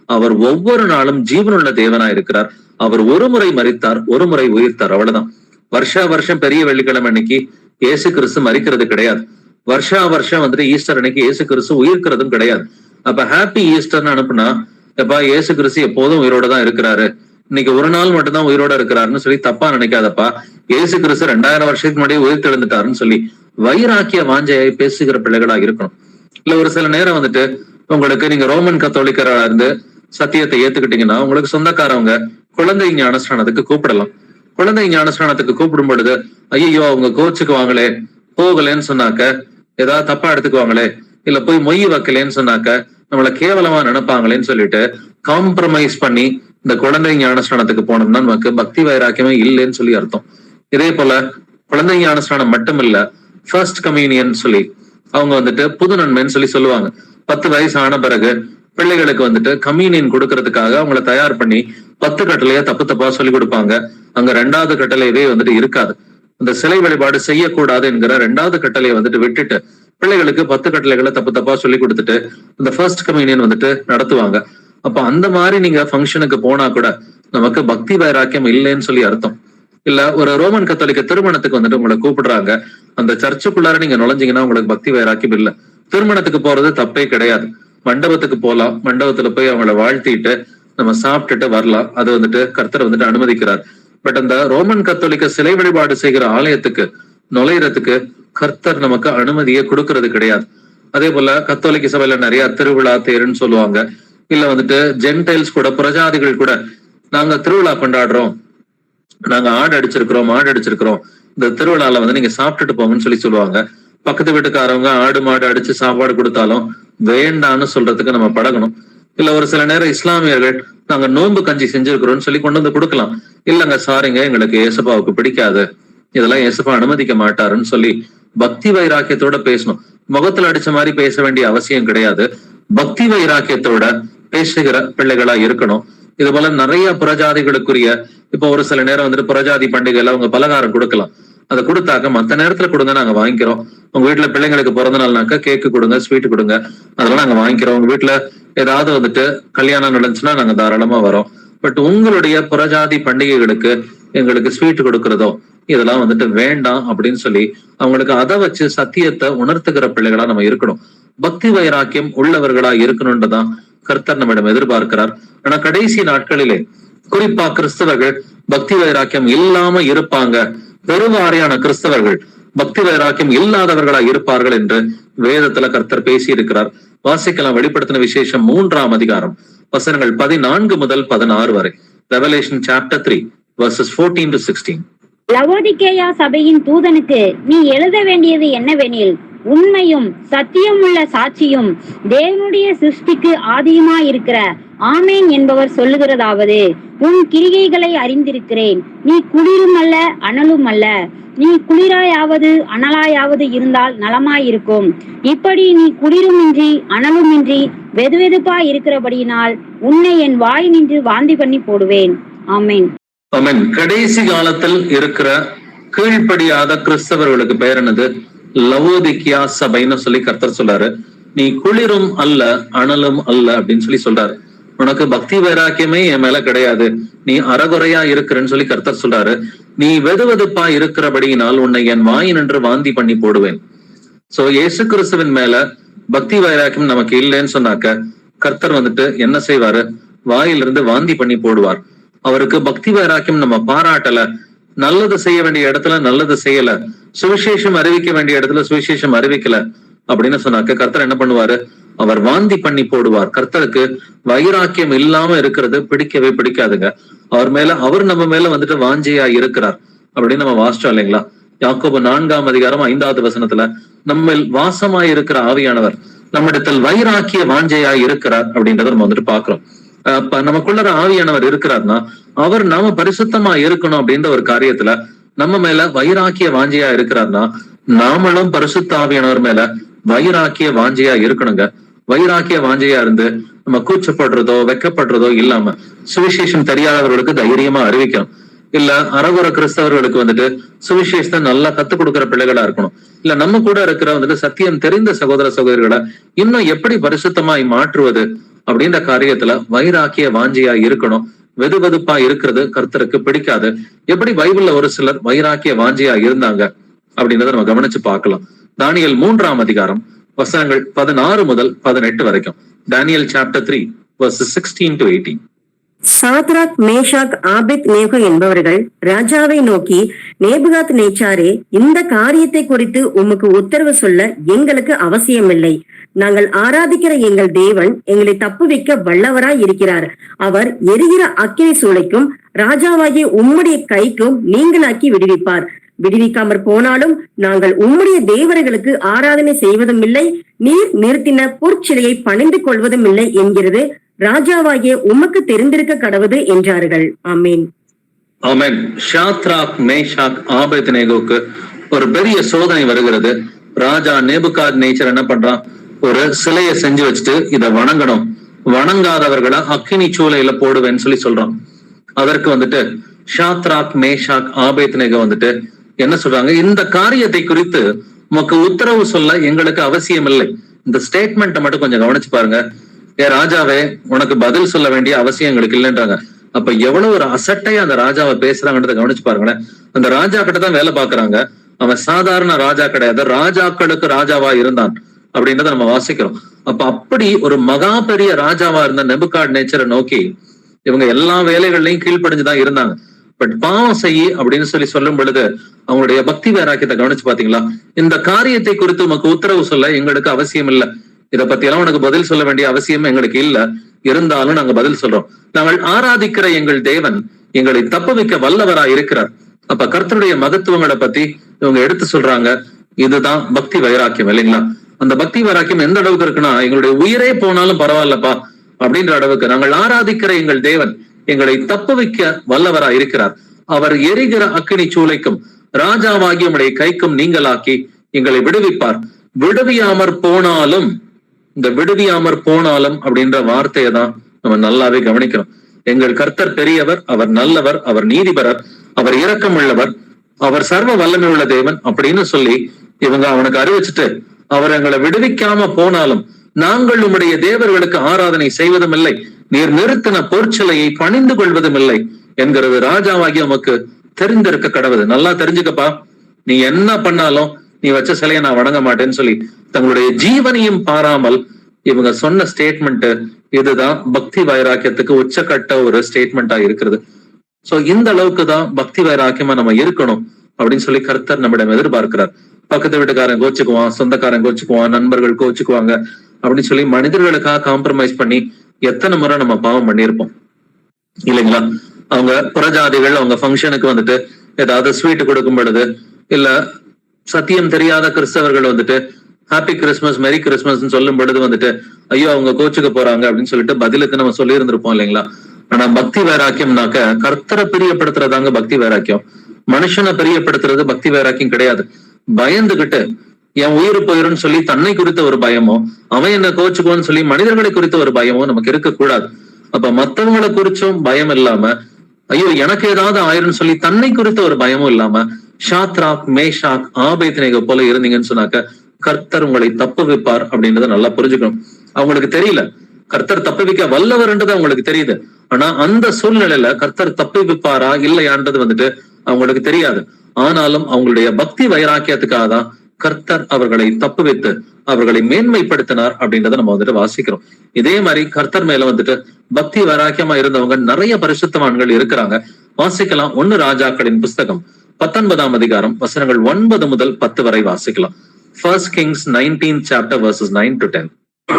அவர் ஒவ்வொரு நாளும் ஜீவனுள்ள தேவனா இருக்கிறார். அவர் ஒரு முறை மரித்தார், ஒரு முறை உயிர்த்தார், அவ்வளவுதான். வருஷா வருஷம் பெரிய வெள்ளிக்கிழமை அன்னைக்கு இயேசு கிறிஸ்து மரிக்கிறது கிடையாது. வருஷா வருஷம் வந்துட்டு ஈஸ்டர் அன்னைக்கு இயேசு கிறிஸ்து உயிர்க்கிறதும் கிடையாது. அப்ப ஹாப்பி ஈஸ்டர்னு அனுப்புனா, எப்பா இயேசு கிறிஸ்து எப்போதும் உயிரோட தான் இருக்கிறாரு, இன்னைக்கு ஒரு நாள் மட்டும்தான் உயிரோட இருக்கிறாருன்னு சொல்லி தப்பா நினைக்காதப்பா. இயேசு கிறிஸ்து 2000 வருஷத்துக்கு முன்னாடி உயிர் தெழுந்துட்டாருன்னு சொல்லி வைராக்கிய வாஞ்சையை பேசுகிற பிள்ளைகளா இருக்கணும். இல்ல ஒரு சில நேரம் வந்துட்டு உங்களுக்கு நீங்க ரோமன் கத்தோலிக்கரா இருந்து சத்தியத்தை ஏத்துக்கிட்டீங்கன்னா உங்களுக்கு சொந்தக்காரவங்க குழந்தை ஞானஸ்தானத்துக்கு கூப்பிடலாம். குழந்தை ஞானஸ்தானத்துக்கு கூப்பிடும் பொழுது ஐயோ அவங்க கோச்சுக்கு வாங்களே, போகலன்னு சொன்னாக்க ஏதாவது தப்பா எடுத்துக்குவாங்களே, இல்ல போய் மொய் வைக்கலேன்னு சொன்னாக்க நம்மள கேவலமா நினைப்பாங்களேன்னு சொல்லிட்டு காம்ப்ரமைஸ் பண்ணி இந்த குழந்தை ஞானஸ்தானத்துக்கு போனோம்னா நமக்கு பக்தி வைராக்கியமே இல்லைன்னு சொல்லி அர்த்தம். இதே போல குழந்தை ஞானஸ்தானம் மட்டும் இல்ல, ஃபர்ஸ்ட் கம்யூனியன் சொல்லி அவங்க வந்துட்டு புது நன்மைன்னு சொல்லி சொல்லுவாங்க. 10 வயசு ஆன பிறகு பிள்ளைகளுக்கு வந்துட்டு கம்யூனியன் கொடுக்கறதுக்காக அவங்கள தயார் பண்ணி 10 கட்டளைய தப்பு தப்பா சொல்லி கொடுப்பாங்க. அங்க 2வது கட்டளையவே வந்துட்டு இருக்காது. அந்த சிலை வழிபாடு செய்யக்கூடாது என்கிற 2வது கட்டளையை வந்துட்டு விட்டுட்டு பிள்ளைகளுக்கு 10 கட்டளைகளை தப்பு தப்பா சொல்லி கொடுத்துட்டு இந்த ஃபர்ஸ்ட் கம்யூனியன் வந்துட்டு நடத்துவாங்க. அப்ப அந்த மாதிரி நீங்க ஃபங்க்ஷனுக்கு போனா கூட நமக்கு பக்தி வைராக்கியம் இல்லைன்னு சொல்லி அர்த்தம். இல்ல ஒரு ரோமன் கத்தோலிக்க திருமணத்துக்கு வந்துட்டு உங்களை கூப்பிடுறாங்க, அந்த சர்ச்சுக்குள்ளார நீங்க நுழைஞ்சீங்கன்னா உங்களுக்கு பக்தி வைராக்கியம் இல்ல. திருமணத்துக்கு போறது தப்பே கிடையாது, மண்டபத்துக்கு போலாம், மண்டபத்துல போய் அவங்கள வாழ்த்திட்டு நம்ம சாப்பிட்டுட்டு வரலாம், அது வந்துட்டு கர்த்தர் வந்துட்டு அனுமதிக்கிறார். பட் அந்த ரோமன் கத்தோலிக்க சிலை வழிபாடு செய்கிற ஆலயத்துக்கு நுழையறதுக்கு கர்த்தர் நமக்கு அனுமதியை கொடுக்கறது கிடையாது. அதே போல கத்தோலிக்க சபையில நிறைய திருவிழா தேருன்னு சொல்லுவாங்க. இல்ல வந்துட்டு ஜென்டைல்ஸ் கூட, புரஜாதிகள் கூட நாங்க திருவிழா கொண்டாடுறோம், நாங்க ஆடு அடிச்சிருக்கிறோம், மாடு அடிச்சிருக்கிறோம், இந்த திருவிழால வந்து நீங்க சாப்பிட்டுட்டு போங்கன்னு சொல்லி சொல்லுவாங்க. பக்கத்து வீட்டுக்காரவங்க ஆடு மாடு அடிச்சு சாப்பாடு கொடுத்தாலும் வேண்டான்னு சொல்றதுக்கு நம்ம பழகணும். இல்ல ஒரு சில நேரம் இஸ்லாமியர்கள் நாங்க நோன்பு கஞ்சி செஞ்சிருக்கிறோம்னு சொல்லி கொண்டு வந்து கொடுக்கலாம். இல்லங்க சாரிங்க எங்களுக்கு ஏசப்பாவுக்கு பிடிக்காது, இதெல்லாம் ஏசப்பா அனுமதிக்க மாட்டாருன்னு சொல்லி பக்தி வைராக்கியத்தோட பேசணும். முகத்துல அடிச்ச மாதிரி பேச வேண்டிய அவசியம் கிடையாது. பக்தி வைராக்கியத்தோட பேசுகிற பிள்ளைகளா இருக்கணும். இது போல நிறைய புறஜாதிகளுக்குரிய இப்ப ஒரு சில நேரம் வந்துட்டு புறஜாதி பண்டிகையில அவங்க பலகாரம் கொடுக்கலாம். அதை கொடுத்தாக்க மத்த நேரத்துல கொடுங்க, நாங்க வாங்கிக்கிறோம். உங்க வீட்டுல பிள்ளைங்களுக்கு பிறந்த நாள்னாக்கா கேக்கு கொடுங்க, ஸ்வீட் கொடுங்க, அதெல்லாம் நாங்க வாங்கிக்கிறோம். உங்க வீட்டுல ஏதாவது வந்துட்டு கல்யாணம் நடந்துச்சுன்னா நாங்க தாராளமா வரோம். பட் உங்களுடைய புறஜாதி பண்டிகைகளுக்கு எங்களுக்கு ஸ்வீட் கொடுக்கறதோ இதெல்லாம் வந்துட்டு வேண்டாம் அப்படின்னு சொல்லி அவங்களுக்கு அதை வச்சு சத்தியத்தை உணர்த்துகிற பிள்ளைகளா நம்ம இருக்கணும். பக்தி வைராக்கியம் உள்ளவர்களா இருக்கணும்ன்றதான் கர்த்தர் நம்மிடம் எதிர்பார்க்கிறார். ஆனா கடைசி நாட்களிலே குறிப்பா கிறிஸ்தவர்கள் பக்தி வைராக்கியம் இல்லாம இருப்பாங்க, பெருவாரியான கிறிஸ்தவர்கள் பக்தி வைராக்கியம் இல்லாதவர்களா இருப்பார்கள் என்று வேதத்துல கர்த்தர் பேசி இருக்கிறார். வாசிக்கலாம். வெளிப்படுத்தின விசேஷம் 3ஆம் அதிகாரம் வசனங்கள் 14 முதல் 16 வரை. Revelation chapter 3 verses 14 to 16. Laodicea சபையின் தூதனுக்கு நீ எழுத வேண்டியது என்னவெனில், உண்மையும் சத்தியமுள்ள சாட்சியும் தேவனுடைய சிருஷ்டிக்கு ஆதியுமாயிருக்கிற ஆமேன் என்பவர் சொல்லுகிறதாவது, உன் கிரிகைகளை அறிந்திருக்கிறேன். நீ குளிரும் அல்ல அனலும் அல்ல. நீ குளிராயாவது அனலாயாவது இருந்தால் நலமாயிருக்கும். இப்படி நீ குளிருமின்றி அனலுமின்றி வெதுவெதுப்பா இருக்கிறபடியினால் உன்னை என் வாய் நின்று வாந்தி பண்ணி போடுவேன். ஆமேன். ஆமென். கடைசி காலத்தில் இருக்கிற கீழ்ப்படியாத கிறிஸ்தவர்களுக்கு பெயர் என்னது? லவோதிக்கியா சபைன்னு சொல்லி கர்த்தர் சொல்றாரு. நீ குளிரும் அல்ல அனலும் அல்ல அப்படின்னு சொல்லி சொல்றாரு. உனக்கு பக்தி வைராக்கியமே என் மேல கிடையாது, நீ அறகுறையா இருக்கிறன்னு சொல்லி கர்த்தர் சொல்றாரு. நீ வெதுவெதுப்பா இருக்கிறபடியினால் உன்னை என் வாய் நின்று வாந்தி பண்ணி போடுவேன். சோ இயேசு கிறிஸ்துவின் மேல பக்தி வைராக்கியம் நமக்கு இல்லைன்னு சொன்னாக்க கர்த்தர் வந்துட்டு என்ன செய்வாரு? வாயிலிருந்து வாந்தி பண்ணி போடுவார். அவருக்கு பக்தி வைராக்கியம் நம்ம பாராட்டல, நல்லது செய்ய வேண்டிய இடத்துல நல்லது செய்யல, சுவிசேஷம் அறிவிக்க வேண்டிய இடத்துல சுவிசேஷம் அறிவிக்கல அப்படின்னு சொன்னாக்க கர்த்தர் என்ன பண்ணுவாரு? அவர் வாந்தி பண்ணி போடுவார். கர்த்தருக்கு வைராக்கியம் இல்லாம இருக்கிறது பிடிக்கவே பிடிக்காதுங்க. அவர் நம்ம மேல வந்துட்டு வாஞ்சையா இருக்கிறார். அப்படின்னு நம்ம வாசிச்சோம் இல்லைங்களா? யாக்கோபு 4ஆம் அதிகாரம் 5வது வசனத்துல நம்மில் வாசமாய் இருக்கிற ஆவியானவர் நம்மிடத்தில் வைராக்கிய வாஞ்சையாய் இருக்கிறார் அப்படின்றத நம்ம வந்துட்டு பாக்குறோம். அப்ப நமக்குள்ள ஆவியானவர் இருக்கிறார்னா அவர் நாம பரிசுத்தமா இருக்கணும் அப்படின்ற ஒரு காரியத்துல நம்ம மேல வைராக்கிய வாஞ்சையா இருக்கிறார்னா நாமளும் பரிசுத்த ஆவியானவர் மேல வைராக்கிய வாஞ்சையா இருக்கணுங்க. வைராக்கிய வாஞ்சையா இருந்து நம்ம கூச்சப்படுறதோ வெக்கப்படுறதோ இல்லாம சுவிசேஷம் தெரியாதவர்களுக்கு தைரியமா அறிவிக்கணும். இல்ல அறகுற கிறிஸ்தவர்களுக்கு வந்துட்டு சுவிசேஷத்தை நல்லா கத்துக் கொடுக்கிற பிள்ளைகளா இருக்கணும். இல்ல நம்ம கூட இருக்கிற வந்துட்டு சத்தியம் தெரிந்த சகோதர சகோதரிகளை இன்னும் எப்படி பரிசுத்தமாய் மாற்றுவது அப்படின்ற காரியத்துல வைராக்கிய வாஞ்சியா இருக்கணும். வெதுவெதுப்பா இருக்கிறது கர்த்தருக்கு பிடிக்காது. எப்படி பைபிள்ல ஒரு சிலர் வைராக்கிய வாஞ்சியா இருந்தாங்க அப்படின்றத நம்ம கவனிச்சு பார்க்கலாம். தானியேல் 3ஆம் அதிகாரம் வசனங்கள் 16 முதல் 18 வரைக்கும். தானியேல் சாப்டர் 3 verses 16 to 18. சாத்ராக், மேஷாக், ஆபேத் நேகோ என்பவர்கள் ராஜாவை நோக்கி, நேபுகாத் நேச்சாரே, இந்த காரியத்தை குறித்து உமக்கு உத்தரவு சொல்ல எங்களுக்கு அவசியமில்லை. நாங்கள் ஆராதிக்கிற எங்கள் தேவன் எங்களை தப்புவிக்க வல்லவராய் இருக்கிறார். அவர் எரிகிற அக்கினி சூளைக்கும் ராஜாவாகிய உம்முடைய கைக்கும் நீங்களாக்கி விடுவிப்பார். விடுவிக்காமற் போனாலும் நாங்கள் உம்முடைய தேவர்களுக்கு ஆராதனை செய்வதும் இல்லை, நீர் நிறுத்தின பொற்சிலையை பணிந்து கொள்வதும் இல்லை என்கிறது ராஜாவாகிய உமக்கு தெரிந்திருக்க கடவுது என்றார்கள். ஆமேன். ஆமென். ஷாத்ராக், மேஷாக், ஆபேத்நேகோவுக்கு ஒரு பெரிய சோதனை வருகிறது. ராஜா நேபுகாத் நேச்சர் என்ன பண்றான்? ஒரு சிலையை செஞ்சு வச்சுட்டு இதை வணங்கணும், வணங்காதவர்களை அக்கினி சூளையில போடுவேன்னு சொல்லி சொல்றான். அதற்கு வந்துட்டு ஷாத்ராக், மேஷாக், ஆபேத்நேகோ வந்துட்டு என்ன சொல்றாங்க? இந்த காரியத்தை குறித்து உமக்கு உத்தரவு சொல்ல எங்களுக்கு அவசியம் இல்லை. இந்த ஸ்டேட்மெண்ட்டை மட்டும் கொஞ்சம் கவனிச்சு பாருங்க. ராஜாவே, உனக்கு பதில் சொல்ல வேண்டிய அவசியம் எங்களுக்கு இல்லைன்றாங்க. அப்ப எவ்வளவு ஒரு அசட்டையா அந்த ராஜாவை பேசுறாங்கன்றத கவனிச்சு பாருங்களேன். அந்த ராஜா கிட்ட தான் வேலை பாக்குறாங்க. அவன் சாதாரண ராஜா கிடையாது, ராஜாக்களுக்கு ராஜாவா இருந்தான் அப்படின்றத நம்ம வாசிக்கிறோம். அப்ப அப்படி ஒரு மகா பெரிய ராஜாவா இருந்த நேபுகாத் நேச்சரை நோக்கி இவங்க எல்லா வேலைகள்லையும் கீழ்ப்படிஞ்சுதான் இருந்தாங்க. பட் பாவம் செய்யி அப்படின்னு சொல்லி சொல்லும் பொழுது அவங்களுடைய பக்தி வைராக்கியத்தை கவனிச்சு பாத்தீங்களா? இந்த காரியத்தை குறித்து உமக்கு உத்தரவு சொல்ல எங்களுக்கு அவசியம் இல்லை, இதை பத்தி எல்லாம் உனக்கு பதில் சொல்ல வேண்டிய அவசியம் எங்களுக்கு இல்ல, இருந்தாலும் நாங்க பதில் சொல்றோம். நாங்கள் ஆராதிக்கிற எங்கள் தேவன் எங்களை தப்புவிக்க வல்லவரா இருக்கிறார். அப்ப கர்த்தருடைய மகத்துவங்களை பத்தி இவங்க எடுத்து சொல்றாங்க. இதுதான் பக்தி வைராக்கியம் இல்லைங்களா? அந்த பக்தி வைராக்கியம் எந்த அளவுக்கு இருக்குன்னா, எங்களுடைய உயிரே போனாலும் பரவாயில்லப்பா அப்படின்ற அளவுக்கு நாங்கள் ஆராதிக்கிற எங்கள் தேவன் எங்களை தப்புவிக்க வல்லவரா இருக்கிறார். அவர் எரிகிற அக்கினி சூளைக்கும் ராஜாவாகி உம்முடைய கைக்கும் நீங்களாக்கி எங்களை விடுவிப்பார். விடுவியாமற் போனாலும், இந்த விடுவியாமற் போனாலும் அப்படின்ற வார்த்தையை தான் நம்ம நல்லாவே கவனிக்கணும். எங்கள் கர்த்தர் பெரியவர், அவர் நல்லவர், அவர் நீதிபரர், அவர் இரக்கம் உள்ளவர், அவர் சர்வ வல்லமை உள்ள தேவன் அப்படின்னு சொல்லி இவங்க அவனுக்கு அறிவிச்சுட்டு, அவர் எங்களை விடுவிக்காம போனாலும் நாங்கள் உம்முடைய தேவர்களுக்கு ஆராதனை செய்வதும் இல்லை, நீர் நிறுத்தின பொற்சிலையை பணிந்து கொள்வதும் இல்லை என்கிறது ராஜாவாகி உமக்கு தெரிந்திருக்க கடவுது. நல்லா தெரிஞ்சுக்கப்பா, நீ என்ன பண்ணாலும் நீ வச்ச சிலையை நான் வணங்க மாட்டேன்னு சொல்லி தங்களுடைய ஜீவனையும் பாராமல் இவங்க சொன்ன ஸ்டேட்மெண்ட் இதுதான் பக்தி வைராக்கியத்துக்கு உச்சக்கட்ட ஒரு ஸ்டேட்மெண்டா இருக்கிறது. சோ இந்த அளவுக்கு தான் பக்தி வைராக்கியமா நம்ம இருக்கணும் அப்படின்னு சொல்லி கர்த்தர் நம்மிடம் எதிர்பார்க்கிறார். பக்கத்து வீட்டுக்காரன் கோச்சுக்குவான், சொந்தக்காரன் கோச்சுக்குவான், நண்பர்கள் கோச்சுக்குவாங்க அப்படின்னு சொல்லி மனிதர்களுக்காக காம்ப்ரமைஸ் பண்ணி எத்தனை முறை நம்ம பாவம் பண்ணியிருப்போம் இல்லைங்களா? அவங்க புறஜாதிகள் அவங்க ஃபங்க்ஷனுக்கு வந்துட்டு ஏதாவது ஸ்வீட் கொடுக்கும் பொழுது, இல்ல சத்தியம் தெரியாத கிறிஸ்தவர்கள் வந்துட்டு ஹாப்பி கிறிஸ்மஸ், மெரி கிறிஸ்மஸ் சொல்லும் பொழுது வந்துட்டு ஐயோ அவங்க கோச்சுக்க போறாங்க அப்படின்னு சொல்லிட்டு பதிலுக்கு நம்ம சொல்லி இருந்திருப்போம் இல்லைங்களா? ஆனா பக்தி வைராக்கியம்னாக்க கர்த்தரை பிரியப்படுத்துறதாங்க பக்தி வைராக்கியம். மனுஷனை பிரியப்படுத்துறது பக்தி வைராக்கியம் கிடையாது. பயந்துகிட்டு என் உயிர் போயிருன்னு சொல்லி தன்னை குறித்த ஒரு பயமோ, அவன் என்ன கோச்சுக்குவான்னு சொல்லி மனிதர்களை குறித்த ஒரு பயமோ நமக்கு இருக்கக்கூடாது. அப்ப மத்தவங்களை குறிச்சும் பயம் இல்லாம, ஐயோ எனக்கு ஏதாவது ஆயிரும் சொல்லி தன்னை குறித்த ஒரு பயமும் இல்லாம ஷாத்ராக், மேஷாக், ஆபேத்நேகோ போல இருந்தீங்கன்னு சொன்னாக்க கர்த்தர் உங்களை தப்புவிப்பார் அப்படின்றத நல்லா புரிஞ்சுக்கணும். அவங்களுக்கு தெரியல கர்த்தர் தப்புவிக்க வல்லவர்ன்றது அவங்களுக்கு தெரியுது. ஆனா அந்த சூழ்நிலையில கர்த்தர் தப்புவிப்பாரா இல்லையான்றது வந்துட்டு அவங்களுக்கு தெரியாது. ஆனாலும் அவங்களுடைய பக்தி வைராக்கியத்துக்காக தான் கர்த்தர் அவர்களை தப்புவித்து அவர்களை மேன்மைப்படுத்தினார் அப்படின்றத நம்ம வந்துட்டு வாசிக்கிறோம். இதே மாதிரி கர்த்தர் மேல வந்துட்டு பக்தி வைராக்கியமா இருந்தவங்க நிறைய பரிசுத்தவான்கள் இருக்கிறாங்க. வாசிக்கலாம். 1 ராஜாக்களின் புஸ்தகம் 19ஆம் அதிகாரம் வசனங்கள் 9 முதல் 10 வரை வாசிக்கலாம். 1 Kings 19th chapter verses 9 to 10.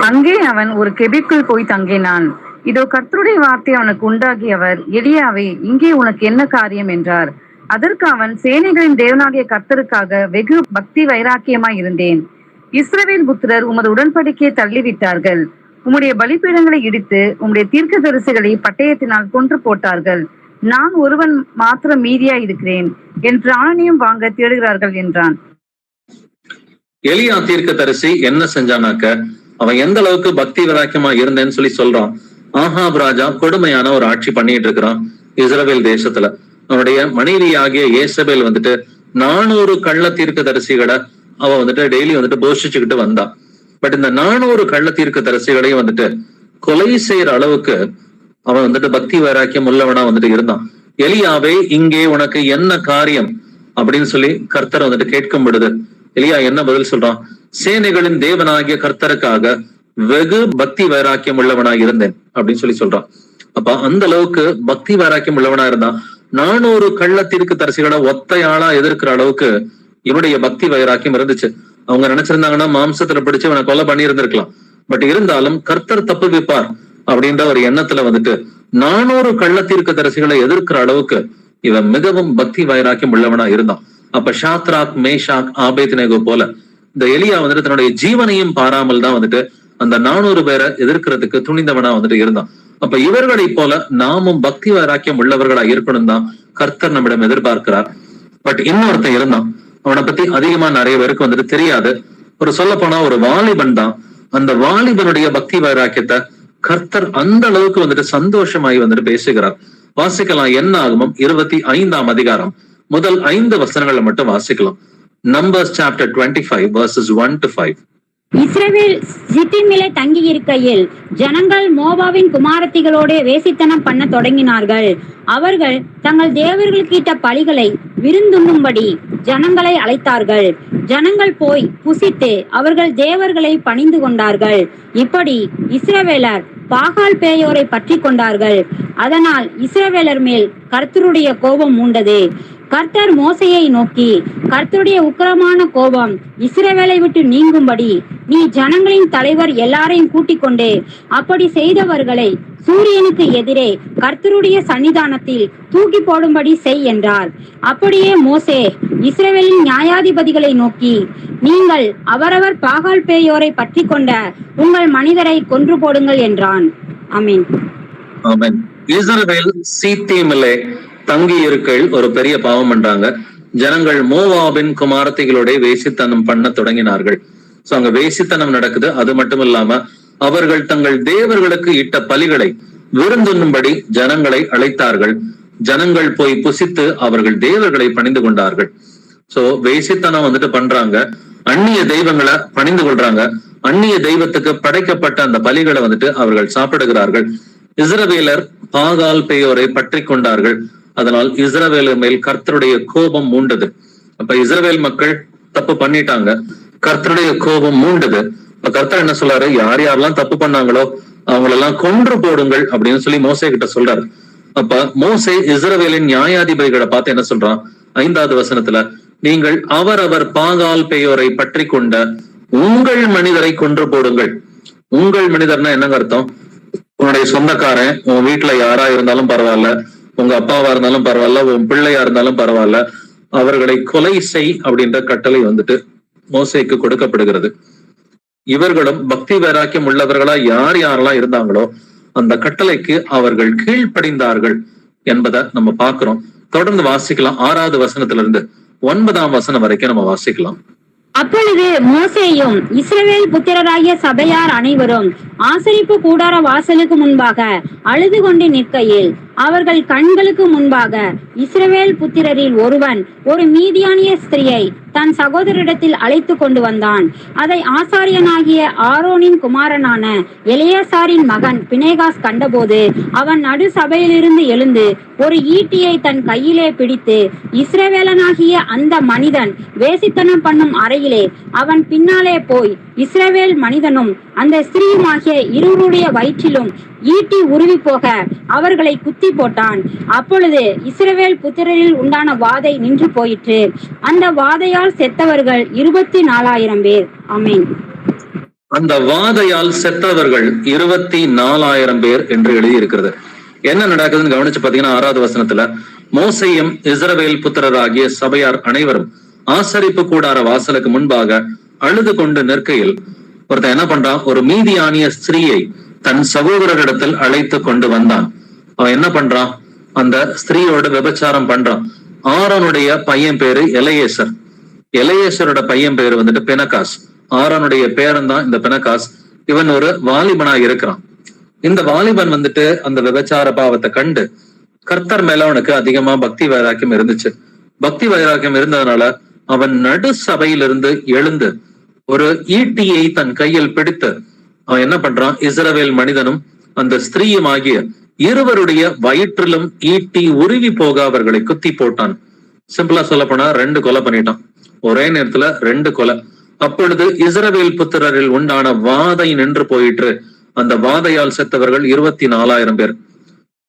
அங்கே அவன் ஒரு கெபிக்குள் போய் தங்கினான். இதோ கர்த்தருடைய வார்த்தை அவனுக்கு உண்டாகி அவர், எலியாவே, இங்கே உனக்கு என்ன காரியம் என்றார். அதற்கு அவன், சேனைகளின் தேவனாகிய கர்த்தருக்காக வெகு பக்தி வைராக்கியமாய் இருந்தேன். இஸ்ரவேல் புத்திரர் உமது உடன்படிக்கையை தள்ளிவிட்டார்கள். உம்முடைய பலிபீடங்களை இடித்து உம்முடைய தீர்க்கதரிசிகளை பட்டயத்தினால் கொன்று போட்டார்கள். நான் ஒருவன் மாத்திரம் மீதியா இருக்கிறேன். என் பிராணனையும் வாங்க தேடுகிறார்கள் என்றான். எலியா தீர்க்கதரிசி என்ன செஞ்சானாக்க, அவன் எந்த அளவுக்கு பக்தி வைராக்கியமா இருந்தேன்னு சொல்லி சொல்றான். ஆகாப் ராஜா கொடுமையான ஒரு ஆட்சி பண்ணிட்டு இருக்கிறான் இஸ்ரவேல் தேசத்துல. அவனுடைய மனைவியாகிய ஏசபேல் வந்துட்டு 400 கள்ள தீர்க்கதரிசிகளை அவ வந்துட்டு டெய்லி வந்துட்டு போஷிச்சுக்கிட்டு வந்தான். பட் இந்த 400 கள்ள தீர்க்கதரிசிகளையும் வந்துட்டு கொலை செய்யற அளவுக்கு அவன் வந்துட்டு பக்தி வைராக்கியம் உள்ளவனா வந்துட்டு இருந்தான். எலியாவே, இங்கே உனக்கு என்ன காரியம் அப்படின்னு சொல்லி கர்த்தர் வந்துட்டு கேட்கும் பொழுது எலியா என்ன பதில் சொல்றான்? சேனைகளின் தேவனாகிய கர்த்தருக்காக வெகு பக்தி வைராக்கியம் உள்ளவனா இருந்தேன் அப்படின்னு சொல்லி சொல்றான். அப்ப அந்த அளவுக்கு பக்தி வைராக்கியம் உள்ளவனா இருந்தான். 400 கள்ள தீர்க்கதரிசிகளை ஒத்தையாளா எதிர்க்கிற அளவுக்கு இவனுடைய பக்தி வைராக்கியம் இருந்துச்சு. அவங்க நினைச்சிருந்தாங்கன்னா மாம்சத்துல பிடிச்சு இவனை கொலை பண்ணி இருந்திருக்கலாம். பட் இருந்தாலும் கர்த்தர் தப்பு வைப்பார் அப்படின்ற ஒரு எண்ணத்துல வந்துட்டு 400 கள்ள தீர்க்கதரிசிகளை எதிர்க்கிற அளவுக்கு இவன் மிகவும் பக்தி வைராக்கியம் உள்ளவனா இருந்தான். அப்ப ஷாத்ராக், மேஷாக், ஆபேத்நேகோ போல இந்த எலியா வந்துட்டு தன்னுடைய ஜீவனையும் பாராமல் தான் வந்துட்டு அந்த 400 பேரை எதிர்க்கிறதுக்கு துணிந்தவனா வந்துட்டு இருந்தான். அப்ப இவர்களை போல நாமும் பக்தி வைராக்கியம் உள்ளவர்களா இருக்கணும் தான் கர்த்தர் நம்மிடம் எதிர்பார்க்கிறார். பட் இன்னொருத்தன் இருந்தான், அவனை பத்தி அதிகமா நிறைய பேருக்கு வந்துட்டு தெரியாது. ஒரு சொல்ல போனா ஒரு வாலிபன் தான். அந்த வாலிபனுடைய பக்தி வைராக்கியத்தை கர்த்தர் அந்த அளவுக்கு வந்துட்டு சந்தோஷமாய் வந்துட்டு பேசுகிறார். வாசிக்கலாம். என்ன ஆகுமோ 25ஆம் அதிகாரம் முதல் 5 வசனங்களை மட்டும் வாசிக்கலாம். Numbers chapter 25 verses 1 to 5. இஸ்ரவேல் சித்திமிலே தங்கி இருக்கையில் ஜனங்கள் மோவாவின் குமாரத்திகளோட வேசித்தனம் பண்ண தொடங்கினார்கள். அவர்கள் தங்கள் தேவர்களுக்கு இட்ட பலிகளை விருந்துண்ணும்படி ஜனங்களை அழைத்தார்கள். ஜனங்கள் போய் புசித்து அவர்கள் தேவர்களை பணிந்து கொண்டார்கள். இப்படி இஸ்ரவேலர் பாகால் பேயோரை பற்றி கொண்டார்கள். அதனால் இஸ்ரவேலர் மேல் கர்த்தருடைய கோபம் மூண்டது. கர்த்தர் மோசேயை நோக்கி, கர்த்தருடைய உக்கிரமான கோபம் இஸ்ரவேலை விட்டு நீங்கும்படி நீ ஜனங்களின் தலைவர் எல்லாரையும் கூட்டிக் கொண்டு அப்படி செய்தவர்களை சூரியனுக்கு எதிரே கர்த்தருடைய சன்னிதானத்தில் தூக்கி போடும்படி செய் என்றார். அப்படியே மோசே இஸ்ரவேலின் நியாயாதிபதிகளை நோக்கி, நீங்கள் அவரவர் பாகால் பேயோரை பற்றி கொண்ட உங்கள் மனிதரை கொன்று போடுங்கள் என்றான். ஆமென். ஆமென். இஸ்ரவேல் சீத்தீமிலே தங்கி இருக்கையில் ஒரு பெரிய பாவம் பண்றாங்க. ஜனங்கள் மோவாபின் குமாரத்திகளோட வேசித்தனம் பண்ண தொடங்கினார்கள். சோ அங்க வேசித்தனம் நடக்குது. அது மட்டும் இல்லாம அவர்கள் தங்கள் தேவர்களுக்கு இட்ட பலிகளை விருந்துண்ணும்படி ஜனங்களை அழைத்தார்கள். ஜனங்கள் போய் புசித்து அவர்கள் தேவர்களை பணிந்து கொண்டார்கள். சோ வேசித்தனம் வந்துட்டு பண்றாங்க. அந்நிய தெய்வங்களை பணிந்து கொள்றாங்க. அந்நிய தெய்வத்துக்கு படைக்கப்பட்ட அந்த பலிகளை வந்துட்டு அவர்கள் சாப்பிடுகிறார்கள். இஸ்ரவேலர் பாகால் பேயோரை பற்றி கொண்டார்கள். அதனால் இஸ்ரவேல் மேல் கர்த்தருடைய கோபம் மூண்டது. அப்ப இஸ்ரவேல் மக்கள் தப்பு பண்ணிட்டாங்க, கர்த்தருடைய கோபம் மூண்டது. இப்ப கர்த்தர் என்ன சொல்றாரு? யார் யாரெல்லாம் தப்பு பண்ணாங்களோ அவங்களெல்லாம் கொன்று போடுங்கள் அப்படின்னு சொல்லி மோசே கிட்ட சொல்றாரு. அப்ப மோசே இஸ்ரவேலின் நியாயாதிபதிகளை பார்த்து என்ன சொல்றான்? 5வது வசனத்துல, நீங்கள் அவரவர் பாகால் பேயோரை பற்றி கொண்ட உங்கள் மனிதரை கொன்று போடுங்கள். உங்கள் மனிதர்னா என்னங்க அர்த்தம்? உன்னுடைய சொந்தக்காரன், உன் வீட்டுல யாரா இருந்தாலும் பரவாயில்ல, உங்க அப்பாவா இருந்தாலும் பரவாயில்ல, உன் பிள்ளையா இருந்தாலும் பரவாயில்ல, அவர்களை கொலை செய் அப்படின்ற கட்டளை வந்துட்டு மோசேக்கு கொடுக்கப்படுகிறது. இவர்களும் பக்தி வைராக்கியம் உள்ளவர்களா யார் யாரெல்லாம் இருந்தாங்களோ அந்த கட்டளைக்கு அவர்கள் கீழ்ப்படிந்தார்கள் என்பதை நம்ம பாக்குறோம். தொடர்ந்து வாசிக்கலாம். 6வது வசனத்துல இருந்து 9ஆம் வசனம் வரைக்கும் நம்ம வாசிக்கலாம். அப்பொழுது மோசேயும் இஸ்ரவேல் புத்திரராகிய சபையார் அனைவரும் ஆசரிப்பு கூடார வாசலுக்கு முன்பாக அழுது கொண்டு நிற்கையில் அவர்கள் கண்களுக்கு முன்பாக இஸ்ரவேல் புத்திரரில் ஒருவன் ஒரு மீதியானிய ஸ்திரியை தன் சகோதரிடத்தில் அழைத்து கொண்டு வந்தான். அதை ஆசாரியனாகிய ஆரோனின் குமாரனான எலியாசாரின் மகன் பினேகாஸ் கண்டபோது அவன் நடு சபையிலிருந்து எழுந்து ஒரு ஈட்டியை தன் கையிலே பிடித்து இஸ்ரவேலனாகிய அந்த மனிதன் வேசித்தனம் பண்ணும் அறையிலே அவன் பின்னாலே போய் இஸ்ரவேல் மனிதனும் அந்த ஸ்திரீயுமாகிய இருவருடைய வயிற்றிலும் ஈட்டி உருவி போக அவர்களை குத்தி போட்டான். அப்பொழுது இஸ்ரவேல் புத்திரரில் உண்டான வாதை நின்று போயிற்று. அந்த வாதையால் செத்தவர்கள் 24,000 பேர். ஆமென். அந்த வாதையால் செத்தவர்கள் 24,000 பேர் என்று எழுதியிருக்கிறது. என்ன நடக்குதுன்னு கவனிச்சு பாத்தீங்கன்னா 6வது வசனத்துல, மோசேயும் இஸ்ரவேல் புத்திரராகிய சபையார் அனைவரும் ஆசரிப்பு கூடார வாசலுக்கு முன்பாக அழுது கொண்டு நிற்கையில் ஒருத்தன் என்ன பண்றான், ஒரு மீதியானிய ஸ்திரீயை தன் சகோதரரிடத்தில் அழைத்து கொண்டு வந்தான். அவன் என்ன பண்றான், அந்த ஸ்திரீயோட விபச்சாரம் பண்றான். ஆரோனுடைய பையன் பேரு எலையேசர், எலையேசரோட பையன் பேரு வந்துட்டு பெனகாஸ். ஆரோனுடைய பேரன் தான் இந்த பெனகாஸ். இவன் ஒரு வாலிபனா இருக்கிறான். இந்த வாலிபன் வந்துட்டு அந்த விபச்சார பாவத்தை கண்டு கர்த்தர் மேல அவனுக்கு அதிகமா பக்தி வைராக்கியம் இருந்துச்சு. பக்தி வைராக்கியம் இருந்ததுனால அவன் நடு சபையிலிருந்து எழுந்து ஒரு ஈட்டியை தன் கையில் பிடித்து அவன் என்ன பண்றான், இஸ்ரவேல் மனிதனும் அந்த ஸ்திரீயும் ஆகிய இருவருடைய வயிற்றிலும் ஈட்டி உருவி போக அவர்களை குத்தி போட்டான். சிம்பிளா சொல்ல போனா 2 கொலை பண்ணிட்டான். ஒரே நேரத்துல 2 கொலை. அப்பொழுது இஸ்ரவேல் புத்திரரில் உண்டான வாதை நின்று போயிற்று. அந்த வாதையால் செத்தவர்கள் 24,000 பேர்.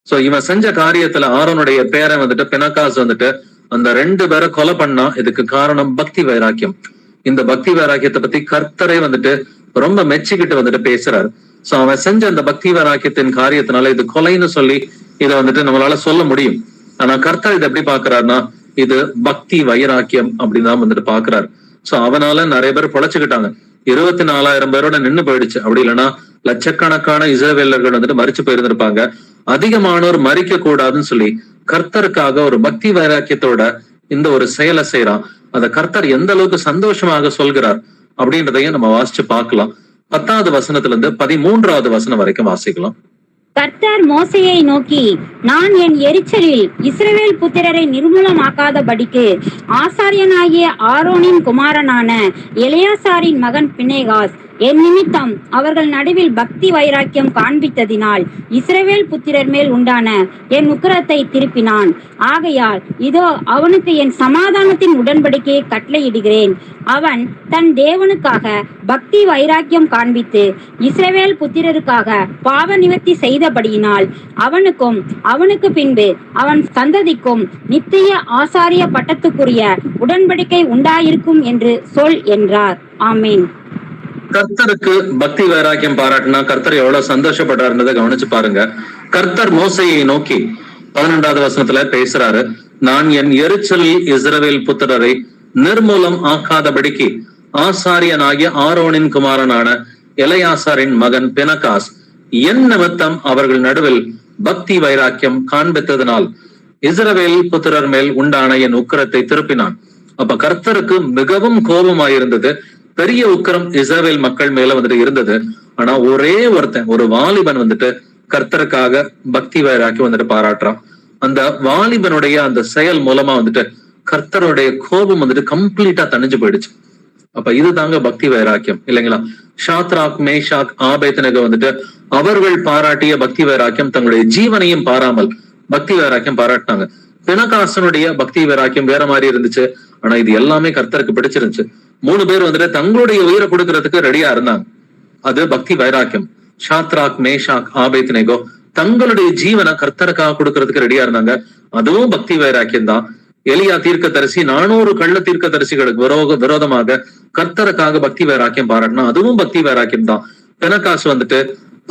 சோ இவன் செஞ்ச காரியத்துல ஆரோனுடைய பேரை வந்துட்டு பெனகாஸ் வந்துட்டு அந்த 2 பேரை கொலை பண்ணா. இதுக்கு காரணம் பக்தி வைராக்கியம். இந்த பக்தி வைராக்கியத்தை பத்தி கர்த்தரை வந்துட்டு ரொம்ப மெச்சிக்கிட்டு வந்துட்டு பேசுறாரு. சோ அவன் செஞ்ச அந்த பக்தி வைராக்கியத்தின் காரியத்தினால இது கொலைன்னு சொல்லி இதை வந்துட்டு நம்மளால சொல்ல முடியும். ஆனா கர்த்தர் இதை எப்படி பாக்குறாருன்னா, இது பக்தி வைராக்கியம் அப்படின்னு தான் வந்துட்டு பாக்குறாரு. சோ அவனால நிறைய பேர் பொழைச்சுக்கிட்டாங்க. 24,000 பேரோட நின்னு போயிடுச்சு. அப்படி இல்லைன்னா லட்சக்கணக்கான இஸ்ரவேலர்கள் வந்துட்டு மரிச்சு போயிருந்திருப்பாங்க. அதிகமானோர் மரிக்க கூடாதுன்னு சொல்லி கர்த்தருக்காக ஒரு பக்தி வைராக்கியத்தோட இந்த ஒரு செயலை செய்யறான். அத கர்த்தர் எந்த அளவுக்கு சந்தோஷமாக சொல்கிறார் அப்படின்றதையும் நம்ம வாசிச்சு பார்க்கலாம். 10வது வசனத்துல இருந்து 13வது வசனம் வரைக்கும் வாசிக்கலாம். கர்த்தர் மோசேயை நோக்கி, நான் என் எரிச்சலில் இஸ்ரவேல் புத்திரரை நிர்மூலமாக்காதபடிக்கு ஆசாரியனாகிய ஆரோனின் குமாரனான எலெயாசாரின் மகன் பினேகாஸ் என் நிமித்தம் அவர்கள் நடுவில் பக்தி வைராக்கியம் காண்பித்ததினால் இஸ்ரவேல் புத்திரர் மேல் உண்டான என் உக்கிரத்தை திருப்பினான். ஆகையால் இதோ அவனுக்கு என் சமாதானத்தின் உடன்படிக்கையை கட்டளையிடுகிறேன். அவன் தன் தேவனுக்காக பக்தி வைராக்கியம் காண்பித்து இஸ்ரவேல் புத்திரருக்காக பாவ நிவர்த்தி செய்தபடியினால் அவனுக்கும் அவனுக்கு பின்பு அவன் சந்ததிக்கும் நித்திய ஆசாரிய பட்டத்துக்குரிய உடன்படிக்கை உண்டாயிருக்கும் என்று சொல் என்றார். ஆமீன். கர்த்தருக்கு பக்தி வைராக்கியம் பாராட்டினா கர்த்தர் எவ்வளவு சந்தோஷப்படுறாருன்றதை கவனிச்சு பாருங்க. கர்த்தர் மோசேயை நோக்கி 12வது வசனத்துல பேசுறாரு, நான் என் எரிச்சலில் இஸ்ரவேல் புத்திரரை நிர்மூலம் ஆக்காதபடிக்கு ஆசாரியனாகிய ஆரோனின் குமாரனான எலெயாசாரின் மகன் பெனகாஸ் என் நிமித்தம் அவர்கள் நடுவில் பக்தி வைராக்கியம் காண்பித்ததனால் இஸ்ரவேல் புத்திரர் மேல் உண்டான என் உக்கிரத்தை திருப்பினான். அப்ப கர்த்தருக்கு மிகவும் கோபமாயிருந்தது. பெரிய உக்கிரம் இஸ்ரவேல் மக்கள் மேல வந்துட்டு இருந்தது. ஆனா ஒரே ஒருத்தன், ஒரு வாலிபன் வந்துட்டு கர்த்தருக்காக பக்தி வைராக்கியம் வந்துட்டு பாராட்டுறான். அந்த வாலிபனுடைய அந்த செயல் மூலமா வந்துட்டு கர்த்தருடைய கோபம் வந்துட்டு கம்ப்ளீட்டா தணிஞ்சு போயிடுச்சு. அப்ப இதுதாங்க பக்தி வைராக்கியம் இல்லைங்களா? ஷாத்ராக், மேஷாக், ஆபேத்நேகோ வந்துட்டு அவர்கள் பாராட்டிய பக்தி வைராக்கியம் தங்களுடைய ஜீவனையும் பாராமல் பக்தி வைராக்கியம் பாராட்டினாங்க. பினகாசனுடைய பக்தி வைராக்கியம் வேற மாதிரி இருந்துச்சு. ஆனா இது எல்லாமே கர்த்தருக்கு பிடிச்சிருந்துச்சு. 3 பேர் வந்துட்டு தங்களுடைய உயிரை கொடுக்கறதுக்கு ரெடியா இருந்தாங்க. அது பக்தி வைராக்கியம். ஷாத்ராக், மேஷாக், ஆபேத்நேகோ தங்களுடைய ஜீவனை கர்த்தருக்காக கொடுக்கறதுக்கு ரெடியா இருந்தாங்க. அதுவும் பக்தி வைராக்கியம் தான். எலியா தீர்க்கதரிசி 400 கள்ள தீர்க்கதரிசிகளுக்கு விரோதமாக கர்த்தருக்காக பக்தி வைராக்கியம் பாராட்டினா அதுவும் பக்தி வைராக்கியம் தான். பெனகாஸ் வந்துட்டு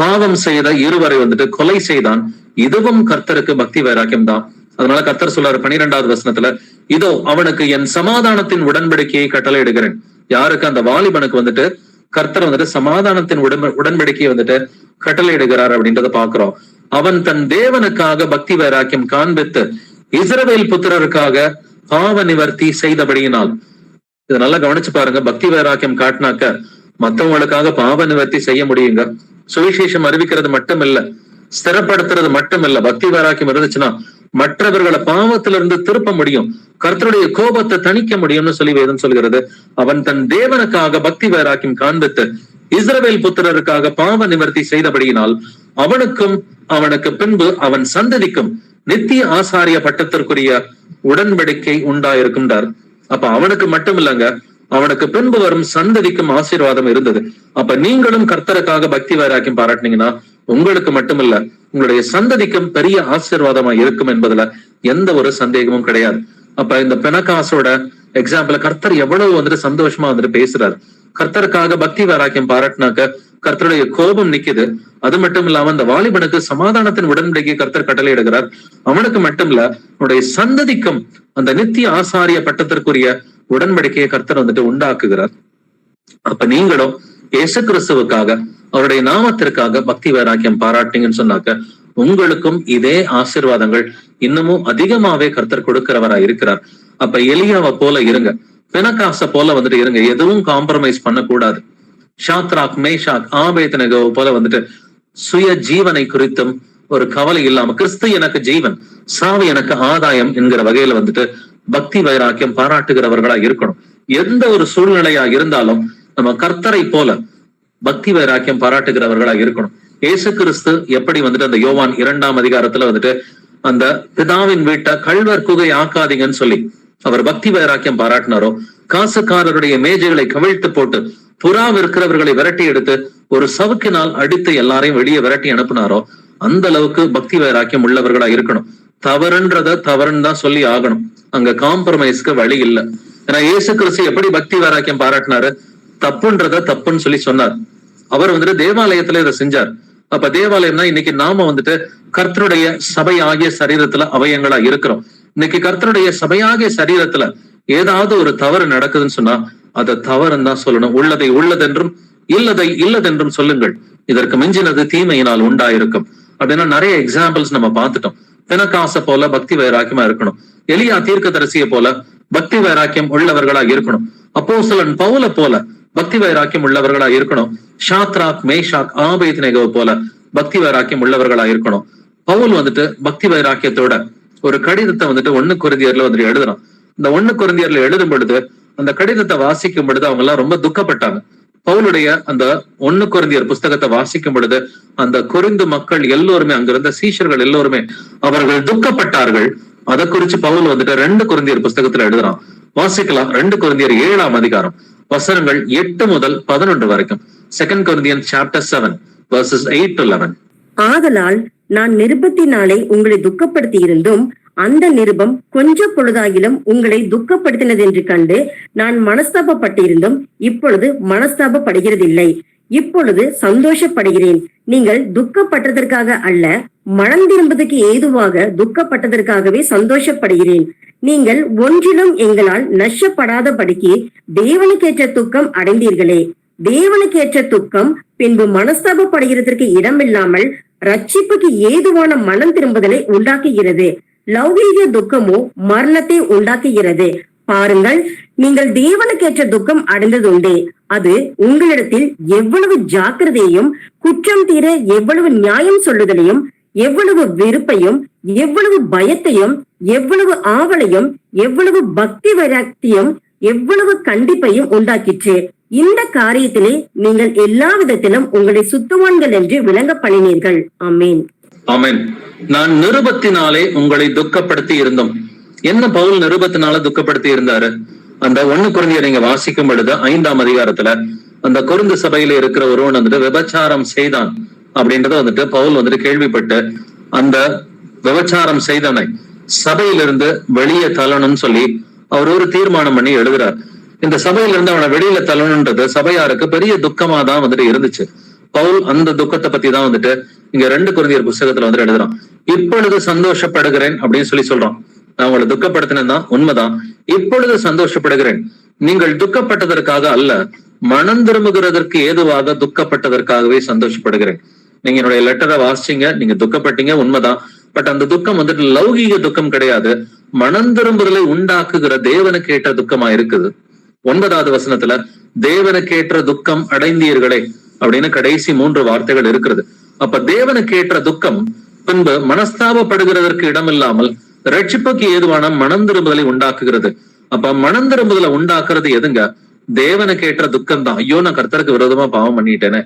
பாவம் செய்த 2 பேரை வந்துட்டு கொலை செய்தான். இதுவும் கர்த்தருக்கு பக்தி வைராக்கியம் தான். அதனால கர்த்தர் சொல்றாரு 12வது வசனத்துல, இதோ அவனுக்கு என் சமாதானத்தின் உடன்படிக்கையை கட்டளையிடுகிறேன். யாருக்கு? அந்த வாலிபனுக்கு வந்துட்டு கர்த்தர் வந்துட்டு சமாதானத்தின் உடன்படிக்கையை வந்துட்டு கட்டளையிடுகிறார் அப்படின்றத பாக்குறோம். அவன் தன் தேவனுக்காக பக்தி வைராக்கியம் காண்பித்து இஸ்ரவேல் புத்திரருக்காக பாவ நிவர்த்தி செய்தபடியினால். இதை நல்லா கவனிச்சு பாருங்க. பக்தி வைராக்கியம் காட்டினாக்க மத்தவங்களுக்காக பாவ நிவர்த்தி செய்ய முடியுங்க. சுவிசேஷம் அறிவிக்கிறது மட்டும் இல்ல, ஸ்திரப்படுத்துறது மட்டும் இல்ல. பக்தி வைராக்கியம் இருந்துச்சுன்னா மற்றவர்களை பாவத்திலிருந்து திருப்ப முடியும், கர்த்தருடைய கோபத்தை தணிக்க முடியும்னு சொல்லி வேதம் சொல்கிறது. அவன் தன் தேவனுக்காக பக்தி வைராக்கியம் காண்பித்து இஸ்ரவேல் புத்திரருக்காக பாவ நிவர்த்தி செய்தபடியினால் அவனுக்கும் அவனுக்கு பின்பு அவன் சந்ததிக்கும் நித்திய ஆசாரிய பட்டத்திற்குரிய உடன்படிக்கை உண்டாயிருக்கின்றார். அப்ப அவனுக்கு மட்டும் இல்லங்க, அவனுக்கு பின்பு வரும் சந்ததிக்கும் ஆசீர்வாதம் இருந்தது. அப்ப நீங்களும் கர்த்தருக்காக பக்தி வைராக்கியம் பாராட்டினீங்கன்னா உங்களுக்கு மட்டுமில்ல, உங்களுடைய சந்ததிக்கும் பெரிய ஆசீர்வாதமா இருக்கும் என்பதுல எந்த ஒரு சந்தேகமும் கிடையாது. அப்ப இந்த பெனகாசோட எக்ஸாம்பிள் கர்த்தர் எவ்வளவு வந்துட்டு சந்தோஷமா வந்துட்டு பேசுறாரு. கர்த்தருக்காக பக்தி வைராக்கியம் பாராட்டினாக்க கர்த்தருடைய கோபம் நிக்குது. அது மட்டும் இல்லாம அந்த வாலிபனுக்கு சமாதானத்தின் உடன்படிக்கை கர்த்தர் கட்டளை இடுகிறார். அவனுக்கு மட்டும் இல்ல, அவனுடைய சந்ததிக்கும் அந்த நித்திய ஆசாரிய பட்டத்திற்குரிய உடன்படிக்கையை கர்த்தர் வந்துட்டு உண்டாக்குகிறார். அப்ப நீங்களும் இயேசு கிறிஸ்துவுக்காக, அவருடைய நாமத்திற்காக பக்தி வைராக்கியம் பாராட்டிங்கன்னு சொன்னாக்க உங்களுக்கும் இதே ஆசீர்வாதங்கள் இன்னமும் அதிகமாவே கர்த்தர் கொடுக்கிறவரா இருக்கிறார். அப்ப எலியாவை போல இருங்க, பெனகாச போல வந்துட்டு இருங்க, எதுவும் காம்ப்ரமைஸ் பண்ணக்கூடாது. ஷாத்ராக் மேஷாக் ஆபேத்நேகோவை போல வந்துட்டு சுய ஜீவனை குறித்தும் ஒரு கவலை இல்லாம, கிறிஸ்து எனக்கு ஜீவன், சாவு எனக்கு ஆதாயம் என்கிற வகையில வந்துட்டு பக்தி வைராக்கியம் பாராட்டுகிறவர்களா இருக்கணும். எந்த ஒரு சூழ்நிலையா இருந்தாலும் நம்ம கர்த்தரை போல பக்தி வைராக்கியம் பாராட்டுகிறவர்களா இருக்கணும். இயேசு கிறிஸ்து எப்படி வந்துட்டு அந்த யோவான் 2ஆம் அதிகாரத்துல வந்துட்டு அந்த பிதாவின் வீட்டை கள்வர் குகை ஆக்காதீங்கன்னு சொல்லி அவர் பக்தி வைராக்கியம் பாராட்டினாரோ, காசுக்காரருடைய மேஜைகளை கவிழ்த்து போட்டு புறா விற்கிறவர்களை விரட்டி எடுத்து ஒரு சவுக்கினால் அடித்து எல்லாரையும் வெளியே விரட்டி அனுப்புனாரோ, அந்த அளவுக்கு பக்தி வைராக்கியம் உள்ளவர்களா இருக்கணும். தவறுன்றத தவறுன்னு தான் சொல்லி ஆகணும். அங்க காம்ப்ரமைஸ்க்கு வழி இல்லை. ஏன்னா இயேசு கிறிஸ்து எப்படி பக்தி வைராக்கியம் பாராட்டினாரு, தப்புன்றத தப்புன்னு சொல்லி சொன்னார். அவர் வந்துட்டு தேவாலயத்துல இதை செஞ்சார். அப்ப தேவாலயம்னா இன்னைக்கு நாம வந்துட்டு கர்த்தருடைய சபையாகிய சரீரத்துல அவயங்களா இருக்கிறோம். இன்னைக்கு கர்த்தருடைய சபையாகிய சரீரத்துல ஏதாவது ஒரு தவறு நடக்குதுன்னு சொன்னா அதை தவறுன்னு தான் சொல்லணும். உள்ளதை உள்ளதென்றும் இல்லதை இல்லதென்றும் சொல்லுங்கள், இதற்கு மிஞ்சினது தீமையினால் உண்டாயிருக்கும் அப்படின்னா நிறைய எக்ஸாம்பிள்ஸ் நம்ம பார்த்துட்டோம். பெனகாச போல பக்தி வைராக்கியமா இருக்கணும். எலியா தீர்க்கதரிசியை போல பக்தி வைராக்கியம் உள்ளவர்களா இருக்கணும். அப்போஸ்தலன் பவுல போல பக்தி வைராக்கியம் உள்ளவர்களா இருக்கணும். ஷாத்ராக் மேஷாக் ஆபேத்நேகோவை போல பக்தி வைராக்கியம் உள்ளவர்களா இருக்கணும். பவுல் வந்துட்டு பக்தி வைராக்கியத்தோட ஒரு கடிதத்தை வந்துட்டு 1 கொரிந்தியர்ல வந்துட்டு எழுதுறான். இந்த 1 கொரிந்தியர்ல எழுதும் பொழுது அந்த கடிதத்தை வாசிக்கும் பொழுது அவங்க எல்லாம் ரொம்ப துக்கப்பட்டாங்க. பவுலுடைய அந்த 1 கொரிந்தியர் புஸ்தகத்தை வாசிக்கும் பொழுது அந்த கொரிந்து மக்கள் எல்லோருமே, அங்கிருந்த சீஷர்கள் எல்லோருமே அவர்கள் துக்கப்பட்டார்கள். அதை குறிச்சு பவுல் வந்துட்டு 2 கொரிந்தியர் புஸ்தகத்துல எழுதுறான். வாசிக்கலாம். 2 கொரிந்தியர் 7ஆம் அதிகாரம் வசனங்கள் 8 முதல் 11 வரைக்கும். 2 Corinthians chapter 7 verses 8 to 11. ஆதலால் நான் நிருபத்தினாலே உங்களை துக்கப்படுத்தி இருந்தும் அந்த நிருபம் கொஞ்ச பொழுதாகிலும் உங்களை துக்கப்படுத்தினது என்று கண்டு நான் மனஸ்தாபப்பட்டிருந்தும் இப்பொழுது மனஸ்தாபப்படுகிறதில்லை. இப்பொழுது சந்தோஷப்படுகிறேன். நீங்கள் துக்கப்பட்டதற்காக அல்ல, மனம் திரும்புவதற்கு ஏதுவாக துக்கப்பட்டதற்காகவே சந்தோஷப்படுகிறேன். நீங்கள் ஒன்றிலும் எங்களால் நஷ்டப்படாதபடிக்கு தேவனுக்கேற்ற துக்கம் அடைந்தீர்களே. தேவனுக்கேற்ற துக்கம் பின்பு மனஸ்தாபப்படுகிறதற்கு இடமில்லாமல் ரட்சிப்புக்கு ஏதுவான மனம் திரும்புதலை உண்டாக்குகிறது. லௌகீக துக்கமோ மரணத்தை உண்டாக்குகிறது. பாருங்கள், நீங்கள் தேவனுக்கேற்ற துக்கம் அடைந்ததுண்டே. அது உங்களிடத்தில் எவ்வளவு ஜாக்கிரதையும், குற்றம் தீர எவ்வளவு நியாயம் சொல்லுதலையும், எவ்வளவு வெறுப்பையும், எவ்வளவு பயத்தையும், எவ்வளவு ஆவலையும், எவ்வளவு பக்தி வைராக்கியம், எவ்வளவு கண்டிப்பையும் உண்டாக்கிற்று. இந்த காரியத்திலே நீங்கள் எல்லா விதத்திலும் உங்களை சுத்தவான்கள் என்று விளங்க பண்ணினீர்கள். ஆமேன். ஆமேன். நான் நிருபத்தினாலே உங்களை துக்கப்படுத்தி இருந்தோம். என்ன பவுல் நிருபத்தினால துக்கப்படுத்தி இருந்தாரு? அந்த 1 கொரிந்தியர் நீங்க வாசிக்கும் பொழுது 5ஆம் அதிகாரத்துல அந்த கொரிந்து சபையில இருக்கிற ஒருவன் வந்துட்டு விபச்சாரம் செய்தான் அப்படின்றத வந்துட்டு பவுல் வந்துட்டு கேள்விப்பட்டு அந்த விபச்சாரம் செய்தவனை சபையிலிருந்து வெளியே தள்ளணும்னு சொல்லி அவர் ஒரு தீர்மானம் பண்ணி எழுதுறார். இந்த சபையிலிருந்து அவனை வெளியில தள்ளணுன்றது சபையாருக்கு பெரிய துக்கமா தான் வந்துட்டு இருந்துச்சு. பவுல் அந்த துக்கத்தை பத்தி தான் வந்துட்டு இங்க 2 கொரிந்தியர் புஸ்தகத்துல வந்துட்டு எழுதுறான். இப்பொழுது சந்தோஷப்படுகிறேன் அப்படின்னு சொல்லி சொல்றான். நான் உங்களை துக்கப்படுத்தினேன், உண்மைதான். இப்பொழுது சந்தோஷப்படுகிறேன். நீங்கள் துக்கப்பட்டதற்காக அல்ல, மனம் திரும்புகிறதற்கு ஏதுவாக துக்கப்பட்டதற்காகவே சந்தோஷப்படுகிறேன். நீங்க என்னுடைய லெட்டரை வாசிச்சீங்க, நீங்க துக்கப்பட்டீங்க, உண்மைதான். பட் அந்த துக்கம் வந்துட்டு லௌகீக துக்கம் கிடையாது, மனம் திரும்புதலை உண்டாக்குகிற தேவனுக்கு ஏற்ற துக்கமா இருக்குது. 9வது வசனத்துல தேவனுக்கேற்ற துக்கம் அடைந்தீர்களே அப்படின்னு கடைசி 3 வார்த்தைகள் இருக்கிறது. அப்ப தேவனுக்கேற்ற துக்கம் பின்பு மனஸ்தாபப்படுகிறதற்கு இடமில்லாமல் ரட்சிப்புக்கு ஏதுவான மனம் திரும்புதலை உண்டாக்குகிறது. அப்ப மனம் திரும்புதலை உண்டாக்குறது எதுங்க? தேவனுக்கேற்ற துக்கம் தான். ஐயோ, நான் கர்த்தருக்கு விரோதமா பாவம் பண்ணிட்டேனே,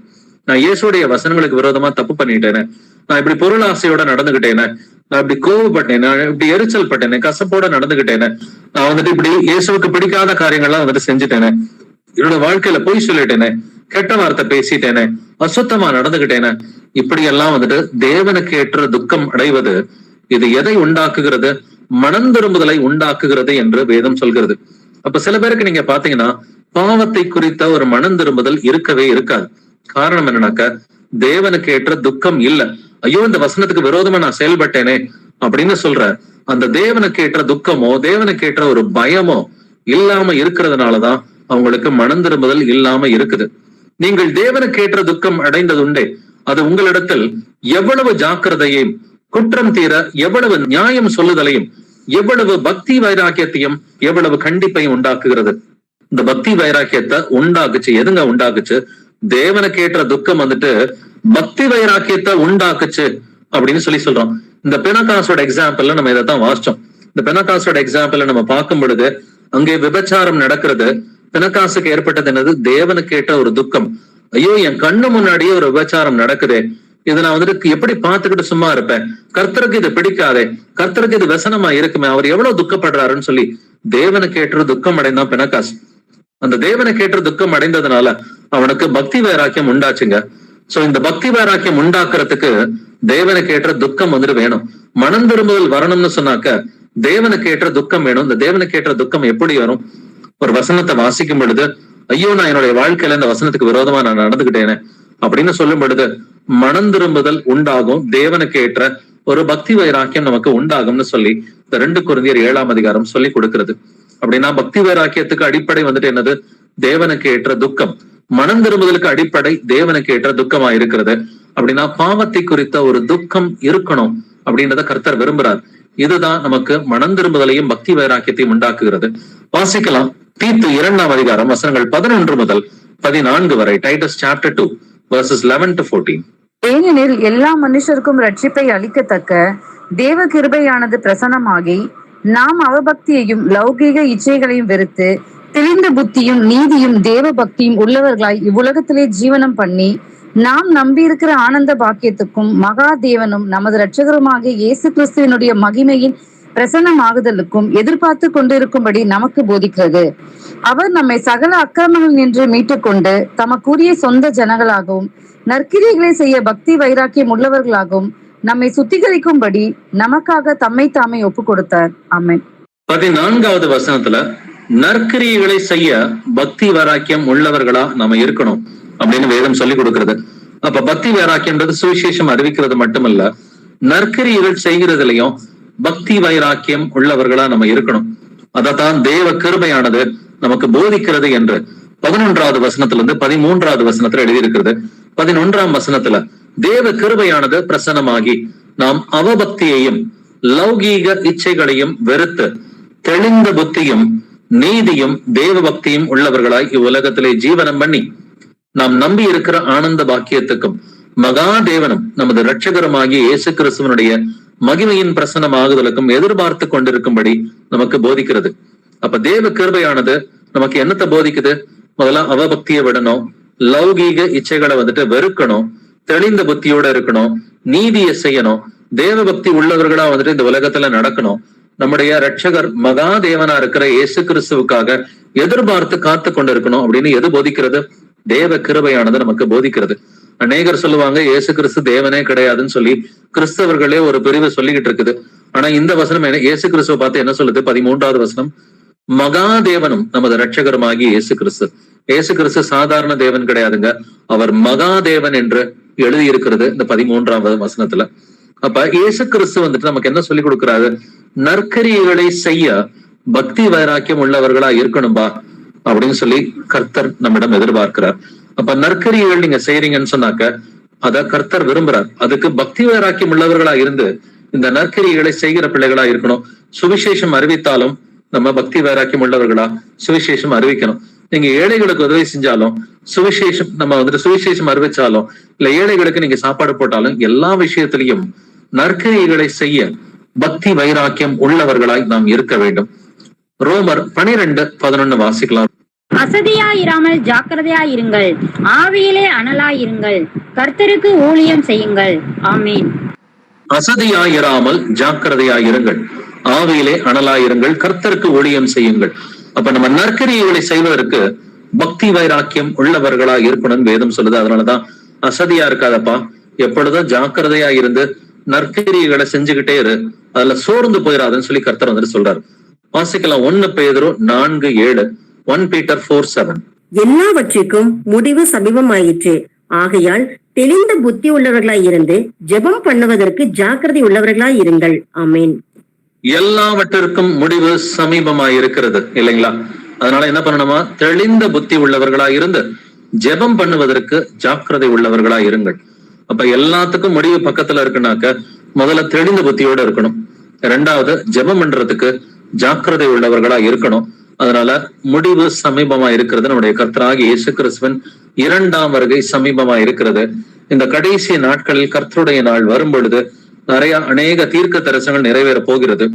நான் இயேசுடைய வசனங்களுக்கு விரோதமா தப்பு பண்ணிட்டேனே, நான் இப்படி பொருளாசையோட நடந்துகிட்டேனே, நான் இப்படி கோவப்பட்டேன், நான் இப்படி எரிச்சல் பட்டேனே, கசப்போட நடந்துகிட்டேனே, நான் வந்துட்டு இப்படி இயேசுவுக்கு பிடிக்காத காரியங்கள்லாம் வந்துட்டு செஞ்சுட்டேனே, என்னோட வாழ்க்கையில பொய் சொல்லிட்டேனே, கெட்ட வார்த்தை பேசிட்டேனே, அசுத்தமா நடந்துகிட்டேனே, இப்படி எல்லாம் வந்துட்டு தேவனுக்கு ஏற்ற துக்கம் அடைவது இது எதை உண்டாக்குகிறது? மனம் திரும்புதலை உண்டாக்குகிறது என்று வேதம் சொல்கிறது. அப்ப சில பேருக்கு நீங்க பாத்தீங்கன்னா பாவத்தை குறித்த ஒரு மனம் திரும்புதல் இருக்கவே இருக்காது. காரணம் என்னன்னாக்க தேவனுக்கு ஏற்ற துக்கம் இல்ல. ஐயோ இந்த வசனத்துக்கு விரோதமா நான் செயல்பட்டேனே அப்படின்னு சொல்ற அந்த தேவனுக்கு ஏற்ற துக்கமோ தேவனுக்கு ஏற்ற ஒரு பயமோ இல்லாம இருக்கிறதுனாலதான் அவங்களுக்கு மனம் திரும்புதல் இல்லாம இருக்குது. நீங்கள் தேவனுக்கு ஏற்ற துக்கம் அடைந்ததுண்டே, அது உங்களிடத்தில் எவ்வளவு ஜாக்கிரதையையும் குற்றம் தீர எவ்வளவு நியாயம் சொல்லுதலையும் எவ்வளவு பக்தி வைராக்கியத்தையும் எவ்வளவு கண்டிப்பையும் உண்டாக்குகிறது. இந்த பக்தி வைராக்கியத்தை உண்டாக்குச்சு. எதுங்க உண்டாக்குச்சு? தேவனுக்கு ஏற்ற துக்கம் வந்துட்டு பக்தி வைராக்கியத்தை உண்டாக்குச்சு அப்படின்னு சொல்றோம். இந்த பெனகாசோட எக்ஸாம்பிள்ல நம்ம இதைத்தான் வாசிச்சோம். இந்த பெனகாசோட எக்ஸாம்பிள்ல நம்ம பார்க்கும் பொழுது அங்கே விபச்சாரம் நடக்கிறது. பெனகாசுக்கு ஏற்பட்டது என்னது? தேவனுக்கு ஏற்ற ஒரு துக்கம். ஐயோ என் கண்ணு முன்னாடியே ஒரு விபச்சாரம் நடக்குதே, இதை நான் வந்துட்டு எப்படி பார்த்துக்கிட்டு சும்மா இருப்பேன்? கர்த்தருக்கு இது பிடிக்காதே, கர்த்தருக்கு இது व्यसனமா இருக்குமே, அவர் எவ்வளவு துக்கப்படுறாருன்னு சொல்லி தேவனுக்கு ஏற்ற துக்கம் அடைந்தான் பெனகாஸ். அந்த தேவனுக்கு ஏற்ற துக்கம் அடைந்ததுனால அவனுக்கு பக்தி வைராக்கியம் உண்டாச்சுங்க. சோ இந்த பக்தி வைராக்கியம் உண்டாக்குறதுக்கு தேவனுக்கு ஏற்ற துக்கம் வந்துட்டு வேணும். மனம் திரும்புதல் வரணும்னு சொன்னாக்க தேவனுக்கு ஏற்ற துக்கம் வேணும். இந்த தேவனுக்கு ஏற்ற துக்கம் எப்படி வரும்? ஒரு வசனத்தை வாசிக்கும் பொழுது ஐயோ நான் என்னுடைய வாழ்க்கையில இந்த வசனத்துக்கு விரோதமா நான் நடந்துகிட்டேனே அப்படின்னு சொல்லும் பொழுது மனம் திரும்புதல் உண்டாகும். தேவனுக்கு ஏற்ற ஒரு பக்தி வைராக்கியம் நமக்கு உண்டாகும்னு சொல்லி இந்த 2 கொரிந்தியர் 7ஆம் அதிகாரம் சொல்லி கொடுக்கிறது. அப்படின்னா பக்தி வைராக்கியத்துக்கு அடிப்படை வந்துட்டு என்னது? தேவனுக்கு ஏற்ற துக்கம். மனம் திரும்புதலுக்கு அடிப்படை தேவனுக்கு ஏற்ற துக்கமா இருக்கிறது. அப்படின்னா பாவத்தை குறித்த ஒரு துக்கம் இருக்கணும் அப்படின்றத கர்த்தர் விரும்புறார். இதுதான் நமக்கு மனம் திரும்புதலையும் பக்தி வைராக்கியத்தையும் உண்டாக்குகிறது. வாசிக்கலாம் தீத்து 2ஆம் அதிகாரம் வசனங்கள் 11 முதல் 14 வரை. Titus chapter 2 verses 11 to 14. ஏனெனில் எல்லா மனுஷருக்கும் ரட்சிப்பை அளிக்கத்தக்க தேவ கிருபையானது பிரசன்னமாகி நாம் அவபக்தியையும் லௌகீக இச்சைகளையும் வெறுத்து தெளிந்த புத்தியும் நீதியும் தேவ பக்தியும் உள்ளவர்களாய் இவ்வுலகத்திலே ஜீவனம் பண்ணி நாம் நம்பியிருக்கிற ஆனந்த பாக்கியத்துக்கும் மகா தேவனும் நமது இரட்சகருமாகிய இயேசு கிறிஸ்துவினுடைய மகிமையின் பிரசன்னமாகுதலுக்கும் எதிர்பார்த்து கொண்டிருக்கும்படி நமக்கு போதிக்கிறது. அவர் நம்மை சகல அக்கிரமங்கள் நின்று மீட்டுக்கொண்டு தமக்குரிய சொந்த ஜனங்களாகவும் நற்கிரியைகளை செய்ய பக்தி வைராக்கியம் உள்ளவர்களாகவும் நம்மை சுத்திகரிக்கும்படி நமக்காக தம்மை தாமே ஒப்பு கொடுத்தார். ஆமென். 14வது வசனத்துல நற்கிரியைகளை செய்ய பக்தி வைராக்கியம் உள்ளவர்களா நம்ம இருக்கணும் அப்படின்னு வேதம் சொல்லி கொடுக்கிறது. அப்ப பக்தி வைராக்கியம்ன்றது சுவிசேஷம் அறிவிக்கிறது மட்டுமல்ல, நற்கிரியைகள் செய்கிறதுலயும் பக்தி வைராக்கியம் உள்ளவர்களா நம்ம இருக்கணும். அதத்தான் தேவ கிருபையானது நமக்கு போதிக்கிறது என்று 11வது வசனத்துல இருந்து 13வது வசனத்துல எழுதியிருக்கிறது. 11ஆம் வசனத்துல தேவ கிருபையானது பிரசன்னமாகி நாம் அவபக்தியையும் லௌகீக இச்சைகளையும் வெறுத்து தெளிந்த புத்தியும் நீதியும் தேவ பக்தியும் உள்ளவர்களாய் இவ்வுலகத்திலே ஜீவனம் பண்ணி நாம் நம்பி இருக்கிற ஆனந்த பாக்கியத்துக்கும் மகாதேவனும் நமது இரட்சகருமாகிய இயேசு கிறிஸ்துவனுடைய மகிமையின் பிரசன்னமாகுதலுக்கும் எதிர்பார்த்து கொண்டிருக்கும்படி நமக்கு போதிக்கிறது. அப்ப தேவ கிருபையானது நமக்கு என்னத்தை போதிக்குது? முதல்ல அவபக்தியை விடணும், லௌகீக இச்சைகளை வந்துட்டு வெறுக்கணும், தெளிந்த புத்தியோட இருக்கணும், நீதியை செய்யணும், தேவ பக்தி உள்ளவர்களா வந்துட்டு இந்த உலகத்துல நடக்கணும். நம்முடைய இரட்சகர் மகாதேவனா இருக்கிற இயேசு கிறிஸ்துவுக்காக எதிர்பார்த்து காத்து கொண்டிருக்கணும் அப்படின்னு எது போதிக்கிறது? தேவ கிருபையானது நமக்கு போதிக்கிறது. அநேகர் சொல்லுவாங்க இயேசு கிறிஸ்து தேவனே கிடையாதுன்னு சொல்லி கிறிஸ்தவர்களே ஒரு பிரிவு சொல்லிக்கிட்டு இருக்குது. ஆனா இந்த வசனம் இயேசு கிறிஸ்துவ பார்த்து என்ன சொல்லுது? 13வது வசனம், மகாதேவனும் நமது இரட்சகருமாகி இயேசு கிறிஸ்து. இயேசு கிறிஸ்து சாதாரண தேவன் கிடையாதுங்க, அவர் மகாதேவன் என்று எழுதி இருக்கிறது இந்த 13ஆவது வசனத்துல. அப்ப இயேசு கிறிஸ்து வந்துட்டு நமக்கு என்ன சொல்லி கொடுக்கிறாரு? நற்கரியைகளை செய்ய பக்தி வைராக்கியம் உள்ளவர்களா இருக்கணும்பா அப்படின்னு சொல்லி கர்த்தர் நம்மிடம் எதிர்பார்க்கிறார். அப்ப நற்கரியைகள் நீங்க செய்யறீங்கன்னு சொன்னாக்க அத கர்த்தர் விரும்புறார். அதுக்கு பக்தி வைராக்கியம் உள்ளவர்களா இருந்து இந்த நற்கரியைகளை செய்கிற பிள்ளைகளா இருக்கணும். சுவிசேஷம் அறிவித்தாலும் நம்ம பக்தி வைராக்கியம் உள்ளவர்களா சுவிசேஷம் அறிவிக்கணும். நீங்க ஏழைகளுக்கு உதவி செஞ்சாலும் சுவிசேஷம், நம்ம வந்துட்டு சுவிசேஷம் அறிவிச்சாலும் இல்ல ஏழைகளுக்கு நீங்க சாப்பாடு போட்டாலும் எல்லா விஷயத்திலையும் நற்கரியைகளை செய்ய பக்தி வைராக்கியம் உள்ளவர்களாய் நாம் இருக்க வேண்டும். ரோமர் 12:11 வாசிக்கலாம். அசதியாயிராமல் ஜாக்கிரதையாயிருங்கள், ஆவியிலே அனலாயிருங்கள், கர்த்தருக்கு ஊழியம் செய்யுங்கள். ஆமீன். அசதியாயிராமல் ஜாக்கிரதையாயிருங்கள், ஆவியிலே அனலாயிருங்கள், கர்த்தருக்கு ஊழியம் செய்யுங்கள். அப்ப நம்ம நற்கரியைகளை செய்வதற்கு பக்தி வைராக்கியம் உள்ளவர்களா இருக்கணும் வேதம் சொல்லுது. அதனாலதான் அசதியா இருக்காதப்பா, எப்பொழுதும் ஜாக்கிரதையா இருந்து நற்கரியைகளை செஞ்சுக்கிட்டே இரு, அதுல சோர்ந்து போயிடாதுன்னு சொல்லி கர்த்தர் வந்துட்டு சொல்றாரு. வாசிக்கலாம் 1 பேதுரு 4:7. 1 Peter 4:7. எல்லாவற்றிற்கும் முடிவு சமீபமாயிற்று, ஆகையால் தெளிந்த புத்தி உள்ளவர்களாய் இருந்து ஜெபம் பண்ணுவதற்கு ஜாக்கிரதை உள்ளவர்களாய் இருங்கள். ஆமேன். எல்லாவற்றிற்கும் முடிவு சமீபமாய் இருக்கிறது இல்லைங்களா? அதனால என்ன பண்ணணுமா? தெளிந்த புத்தி உள்ளவர்களாய் இருந்து ஜெபம் பண்ணுவதற்கு ஜாக்கிரதை உள்ளவர்களாய் இருங்கள். அப்ப எல்லாத்துக்கும் முடிவு பக்கத்துல இருக்குனாக்க முதல்ல தெளிந்த புத்தியோட இருக்கணும். ரெண்டாவது ஜெபம் பண்றதுக்கு ஜாக்கிரதை உள்ளவர்களா இருக்கணும். அதனால முடிவு சமீபமா இருக்கிறது. நம்முடைய கர்த்தராகிய இயேசு கிறிஸ்துவின் 2ஆம் வருகை சமீபமா இருக்கிறது. இந்த கடைசி நாட்களில் கர்த்தருடைய நாள் வரும் பொழுது அநேக தீர்க்க தரிசனங்கள் நிறைவேற போகிறது.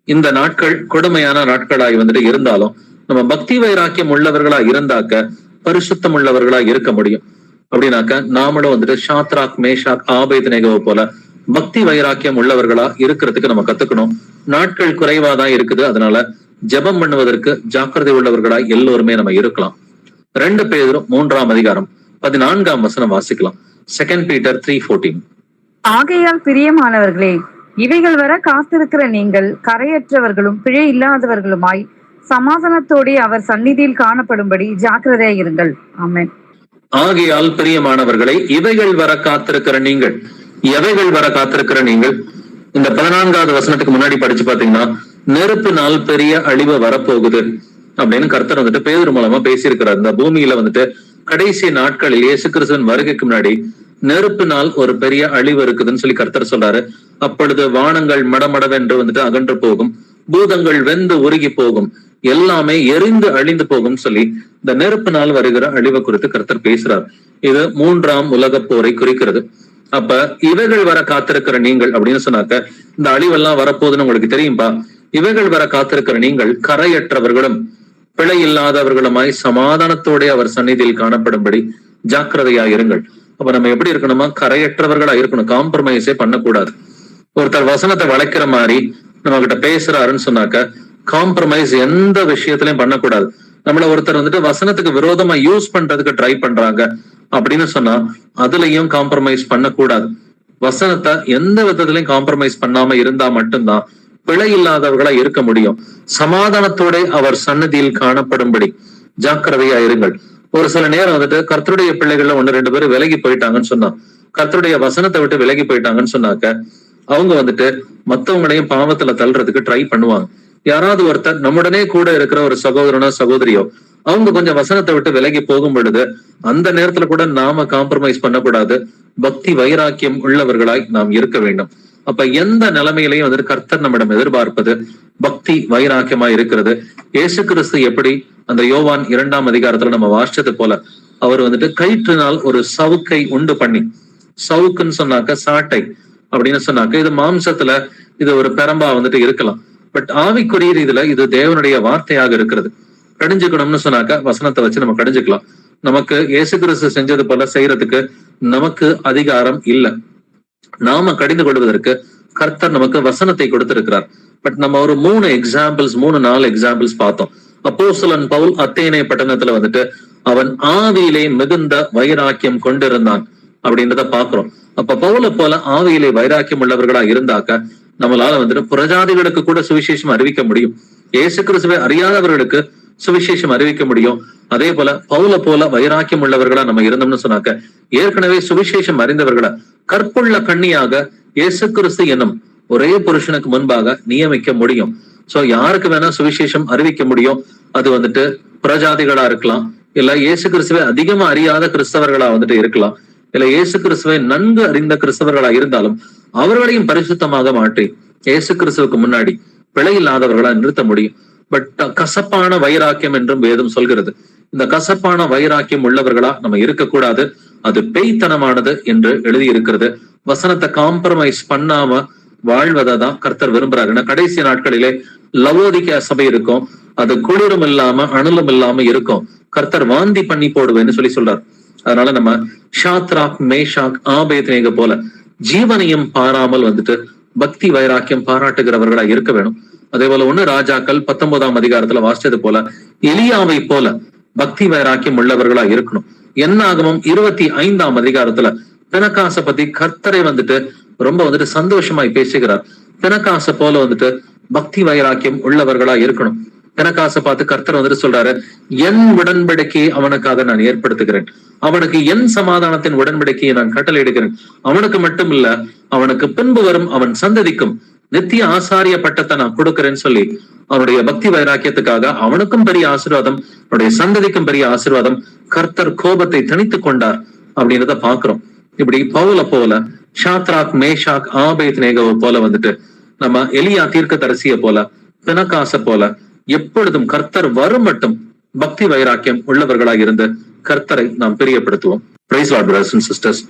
இந்த நாட்கள் கொடுமையான நாட்களாய் வந்துட்டு இருந்தாலும் நம்ம பக்தி வைராக்கியம் உள்ளவர்களா இருந்தாக்க பரிசுத்தம் உள்ளவர்களா இருக்க முடியும். அப்படின்னாக்க நாமளும் வந்துட்டு ஷாத்ராக் மேஷாக் ஆபேத்நேகோவை போல பக்தி வைராக்கியம் உள்ளவர்களா இருக்கிறதுக்கு நம்ம கத்துக்கணும். நாட்கள் குறைவாதான் இருக்குது. அதனால ஜெபம் பண்ணுவதற்கு ஜாக்கிரதை உள்ளவர்களா எல்லோருமே நம்ம இருக்கலாம். 2 பேதுரு 3ஆம் அதிகாரம் 14ஆம் வசனம் வாசிக்கலாம். 2 பீட்டர் 3:14. ஆகையால் பிரியமானவர்களே, இவைகள் வர காத்திருக்கிற நீங்கள் கரையற்றவர்களும் பிழை இல்லாதவர்களுமாய் சமாதானத்தோடு அவர் சந்நிதியில் காணப்படும்படி ஜாக்கிரதையாய் இருங்கள். ஆமென். ஆகையால் பிரியமானவர்களை, இவைகள் வர காத்திருக்கிற நீங்கள், எவைகள் வர காத்திருக்கிற நீங்கள்? இந்த 14ஆவது வசனத்துக்கு முன்னாடி படிச்சு பாத்தீங்கன்னா, நெருப்பு நாள் பெரிய அழிவு வரப்போகுது அப்படின்னு கர்த்தர் வந்துட்டு பேதுரு மூலமா பேசியிருக்கிறார். இந்த பூமியில வந்துட்டு கடைசி நாட்களில் இயேசு கிறிஸ்துவின் வருகைக்கு முன்னாடி நெருப்பு நாள் ஒரு பெரிய அழிவு இருக்குதுன்னு சொல்லி கர்த்தர் சொல்றாரு. அப்பொழுது வானங்கள் மடமடவென்று வந்துட்டு அகன்று போகும், பூதங்கள் வெந்து உருகி போகும், எல்லாமே எரிந்து அழிந்து போகும் சொல்லி இந்த நெருப்பு நாள் வருகிற அழிவை குறித்து கர்த்தர் பேசுறார். இது 3ஆம் உலக போரை குறிக்கிறது. அப்ப இவைகள் வர காத்திருக்கிற நீங்கள் அப்படின்னு சொன்னாக்க இந்த அழிவெல்லாம் வரப்போகுதுன்னு உங்களுக்கு தெரியும்பா. இவைகள் வர காத்திருக்கிற நீங்கள் கரையற்றவர்களும் பிழை இல்லாதவர்களுமாய் சமாதானத்தோட அவர் சந்நிதியில் காணப்படும்படி ஜாக்கிரதையா இருங்கள். அப்ப நம்ம எப்படி இருக்கணுமா? கரையற்றவர்களா இருக்கணும். காம்ப்ரமைஸே பண்ணக்கூடாது. ஒருத்தர் வசனத்தை வளைக்கிற மாதிரி நம்ம கிட்ட பேசுறாருன்னு சொன்னாக்க காம்ப்ரமைஸ் எந்த விஷயத்திலையும் பண்ணக்கூடாது. நம்மள ஒருத்தர் வந்துட்டு வசனத்துக்கு விரோதமா யூஸ் பண்றதுக்கு ட்ரை பண்றாங்க அப்படின்னு சொன்னா அதுலயும் காம்ப்ரமைஸ் பண்ணக்கூடாது. வசனத்தை எந்த விதத்திலையும் காம்ப்ரமைஸ் பண்ணாம இருந்தா மட்டும்தான் பிழை இல்லாதவர்களா இருக்க முடியும். சமாதானத்தோட அவர் சன்னதியில் காணப்படும்படி ஜாக்கிரதையா இருங்கள். ஒரு சில நேரம் வந்துட்டு கர்த்தருடைய பிள்ளைகள்ல 1-2 பேர் விலகி போயிட்டாங்கன்னு சொன்னா, கர்த்தருடைய வசனத்தை விட்டு விலகி போயிட்டாங்கன்னு சொன்னாக்க அவங்க வந்துட்டு மத்தவங்களையும் பாவத்துல தள்ளுறதுக்கு ட்ரை பண்ணுவாங்க. யாராவது ஒருத்தர் நம்முடனே கூட இருக்கிற ஒரு சகோதரனோ சகோதரியோ அவங்க கொஞ்சம் வசனத்தை விட்டு விலகி போகும் பொழுது அந்த நேரத்துல கூட நாம காம்ப்ரமைஸ் பண்ணக்கூடாது. பக்தி வைராக்கியம் உள்ளவர்களாய் நாம் இருக்க வேண்டும். அப்ப எந்த நிலைமையிலையும் வந்துட்டு கர்த்தர் நம்மிடம் எதிர்பார்ப்பது பக்தி வைராக்கியமா இருக்கிறது. இயேசு கிறிஸ்து எப்படி அந்த யோவான் 2ஆம் அதிகாரத்துல நம்ம வாசிச்சது போல அவர் வந்துட்டு கயிற்றினால் ஒரு சவுக்கை உண்டு பண்ணி, சவுக்குன்னு சொன்னாக்க சாட்டை அப்படின்னு சொன்னாக்க இது மாம்சத்துல இது ஒரு பெரம்பா வந்துட்டு இருக்கலாம். பட் ஆவிக்குரிய இதுல இது தேவனுடைய வார்த்தையாக இருக்கிறது. கடிஞ்சுக்கணும்னு சொன்னாக்க வசனத்தை வச்சு நம்ம கடிஞ்சுக்கலாம். நமக்கு இயேசு கிறிஸ்து செஞ்சது போல செய்யறதுக்கு நமக்கு அதிகாரம் இல்லை. நாம கடிந்து கொள்வதற்கு கர்த்தர் நமக்கு வசனத்தை கொடுத்திருக்கிறார். பட் நம்ம ஒரு 3 எக்ஸாம்பிள்ஸ் பார்த்தோம். அப்போஸ்தலன் பவுல் அத்தேனே பட்டணத்துல வந்துட்டு அவன் ஆவியிலே மிகுந்த வைராக்கியம் கொண்டிருந்தான் அப்படின்றத பாக்குறோம். அப்ப பவுலை போல ஆவியிலே வைராக்கியம் உள்ளவர்களா இருந்தாக்க நம்மளால வந்துட்டு புறஜாதிகளுக்கு கூட சுவிசேஷம் அறிவிக்க முடியும். இயேசு கிறிஸ்துவை அறியாதவர்களுக்கு சுவிசேஷம் அறிவிக்க முடியும். அதே போல பவுலை போல வைராக்கியம் உள்ளவர்களா நம்ம இருந்தோம்னு சொன்னாக்க ஏற்கனவே சுவிசேஷம் அறிந்தவர்களை கற்புள்ள கண்ணியாக இயேசு கிறிஸ்து என்னும் ஒரே புருஷனுக்கு முன்பாக நியமிக்க முடியும். சோ யாருக்கு வேணா சுவிசேஷம் அறிவிக்க முடியும். அது வந்துட்டு புறஜாதிகளா இருக்கலாம், இல்ல இயேசு கிறிஸ்துவை அதிகமா அறியாத கிறிஸ்தவர்களா வந்துட்டு இருக்கலாம், இல்ல இயேசு கிறிஸ்துவை நன்கு அறிந்த கிறிஸ்தவர்களா இருந்தாலும் அவர்களையும் பரிசுத்தமாக மாற்றி இயேசு கிறிஸ்துவுக்கு முன்னாடி பிழை இல்லாதவர்களா நிறுத்த முடியும். பட் கசப்பான வைராக்கியம் என்றும் வேதம் சொல்கிறது. இந்த கசப்பான வைராக்கியம் உள்ளவர்களா நம்ம இருக்கக்கூடாது. அது பேய்த்தனமானது என்று எழுதி இருக்கிறது. வசனத்தை காம்ப்ரமைஸ் பண்ணாம வாழ்வதான் கர்த்தர் விரும்புறாரு. ஏன்னா கடைசி நாட்களிலே லவோதிக்கா சபை இருக்கும், அது குளிரும் இல்லாம அனலும் இல்லாம இருக்கும். கர்த்தர் வாந்தி பண்ணி போடுவேன்னு சொல்லி சொல்றார். அதனால நம்ம ஷாத்ராக் மேஷாக் ஆபேத்நேகோ போல ஜீவனையும் பாராமல் வந்துட்டு பக்தி வைராக்கியம் பாராட்டுகிறவர்களா இருக்க வேணும். அதே போல 1 ராஜாக்கள் 19ஆம் அதிகாரத்துல வாசிச்சது போல எலியாவை போல பக்தி வைராக்கியம் உள்ளவர்களா இருக்கணும். என்னாகமம் 25ஆம் அதிகாரத்துல பெனகாச பத்தி கர்த்தரை வந்துட்டு ரொம்ப வந்துட்டு சந்தோஷமாய் பேசுகிறார். பெனகாச போல வந்துட்டு பக்தி வைராக்கியம் உள்ளவர்களா இருக்கணும். பெனகாசை பார்த்து கர்த்தர் வந்துட்டு சொல்றாரு, என் உடன்படிக்கையை அவனுக்காக நான் ஏற்படுத்துகிறேன், அவனுக்கு என் சமாதானத்தின் உடன்படிக்கையை நான் கட்டளையிடுகிறேன், அவனுக்கு மட்டும் இல்ல அவனுக்கு பின்பு வரும் அவன் சந்ததிக்கும் நித்திய ஆசாரிய பட்டத்தை நான் கொடுக்கிறேன்னு சொல்லி அவனுடைய பக்தி வைராக்கியத்துக்காக அவனுக்கும் பெரிய ஆசீர்வாதம், அவனுடைய சந்ததிக்கும் பெரிய ஆசீர்வாதம், கர்த்தர் கோபத்தை தணித்து கொண்டார் அப்படின்றத பாக்குறோம். இப்படி பவுல போல, ஷாத்ராக் மேஷாக் ஆபேத்நேகோவை போல வந்துட்டு, நம்ம எலியா தீர்க்கதரிசிய போல, பினகாச போல எப்பொழுதும் கர்த்தர் வரும் மட்டும் பக்தி வைராக்கியம் உள்ளவர்களாக இருந்து கர்த்தரை நாம் பிரியப்படுத்துவோம். Praise Lord brothers and sisters.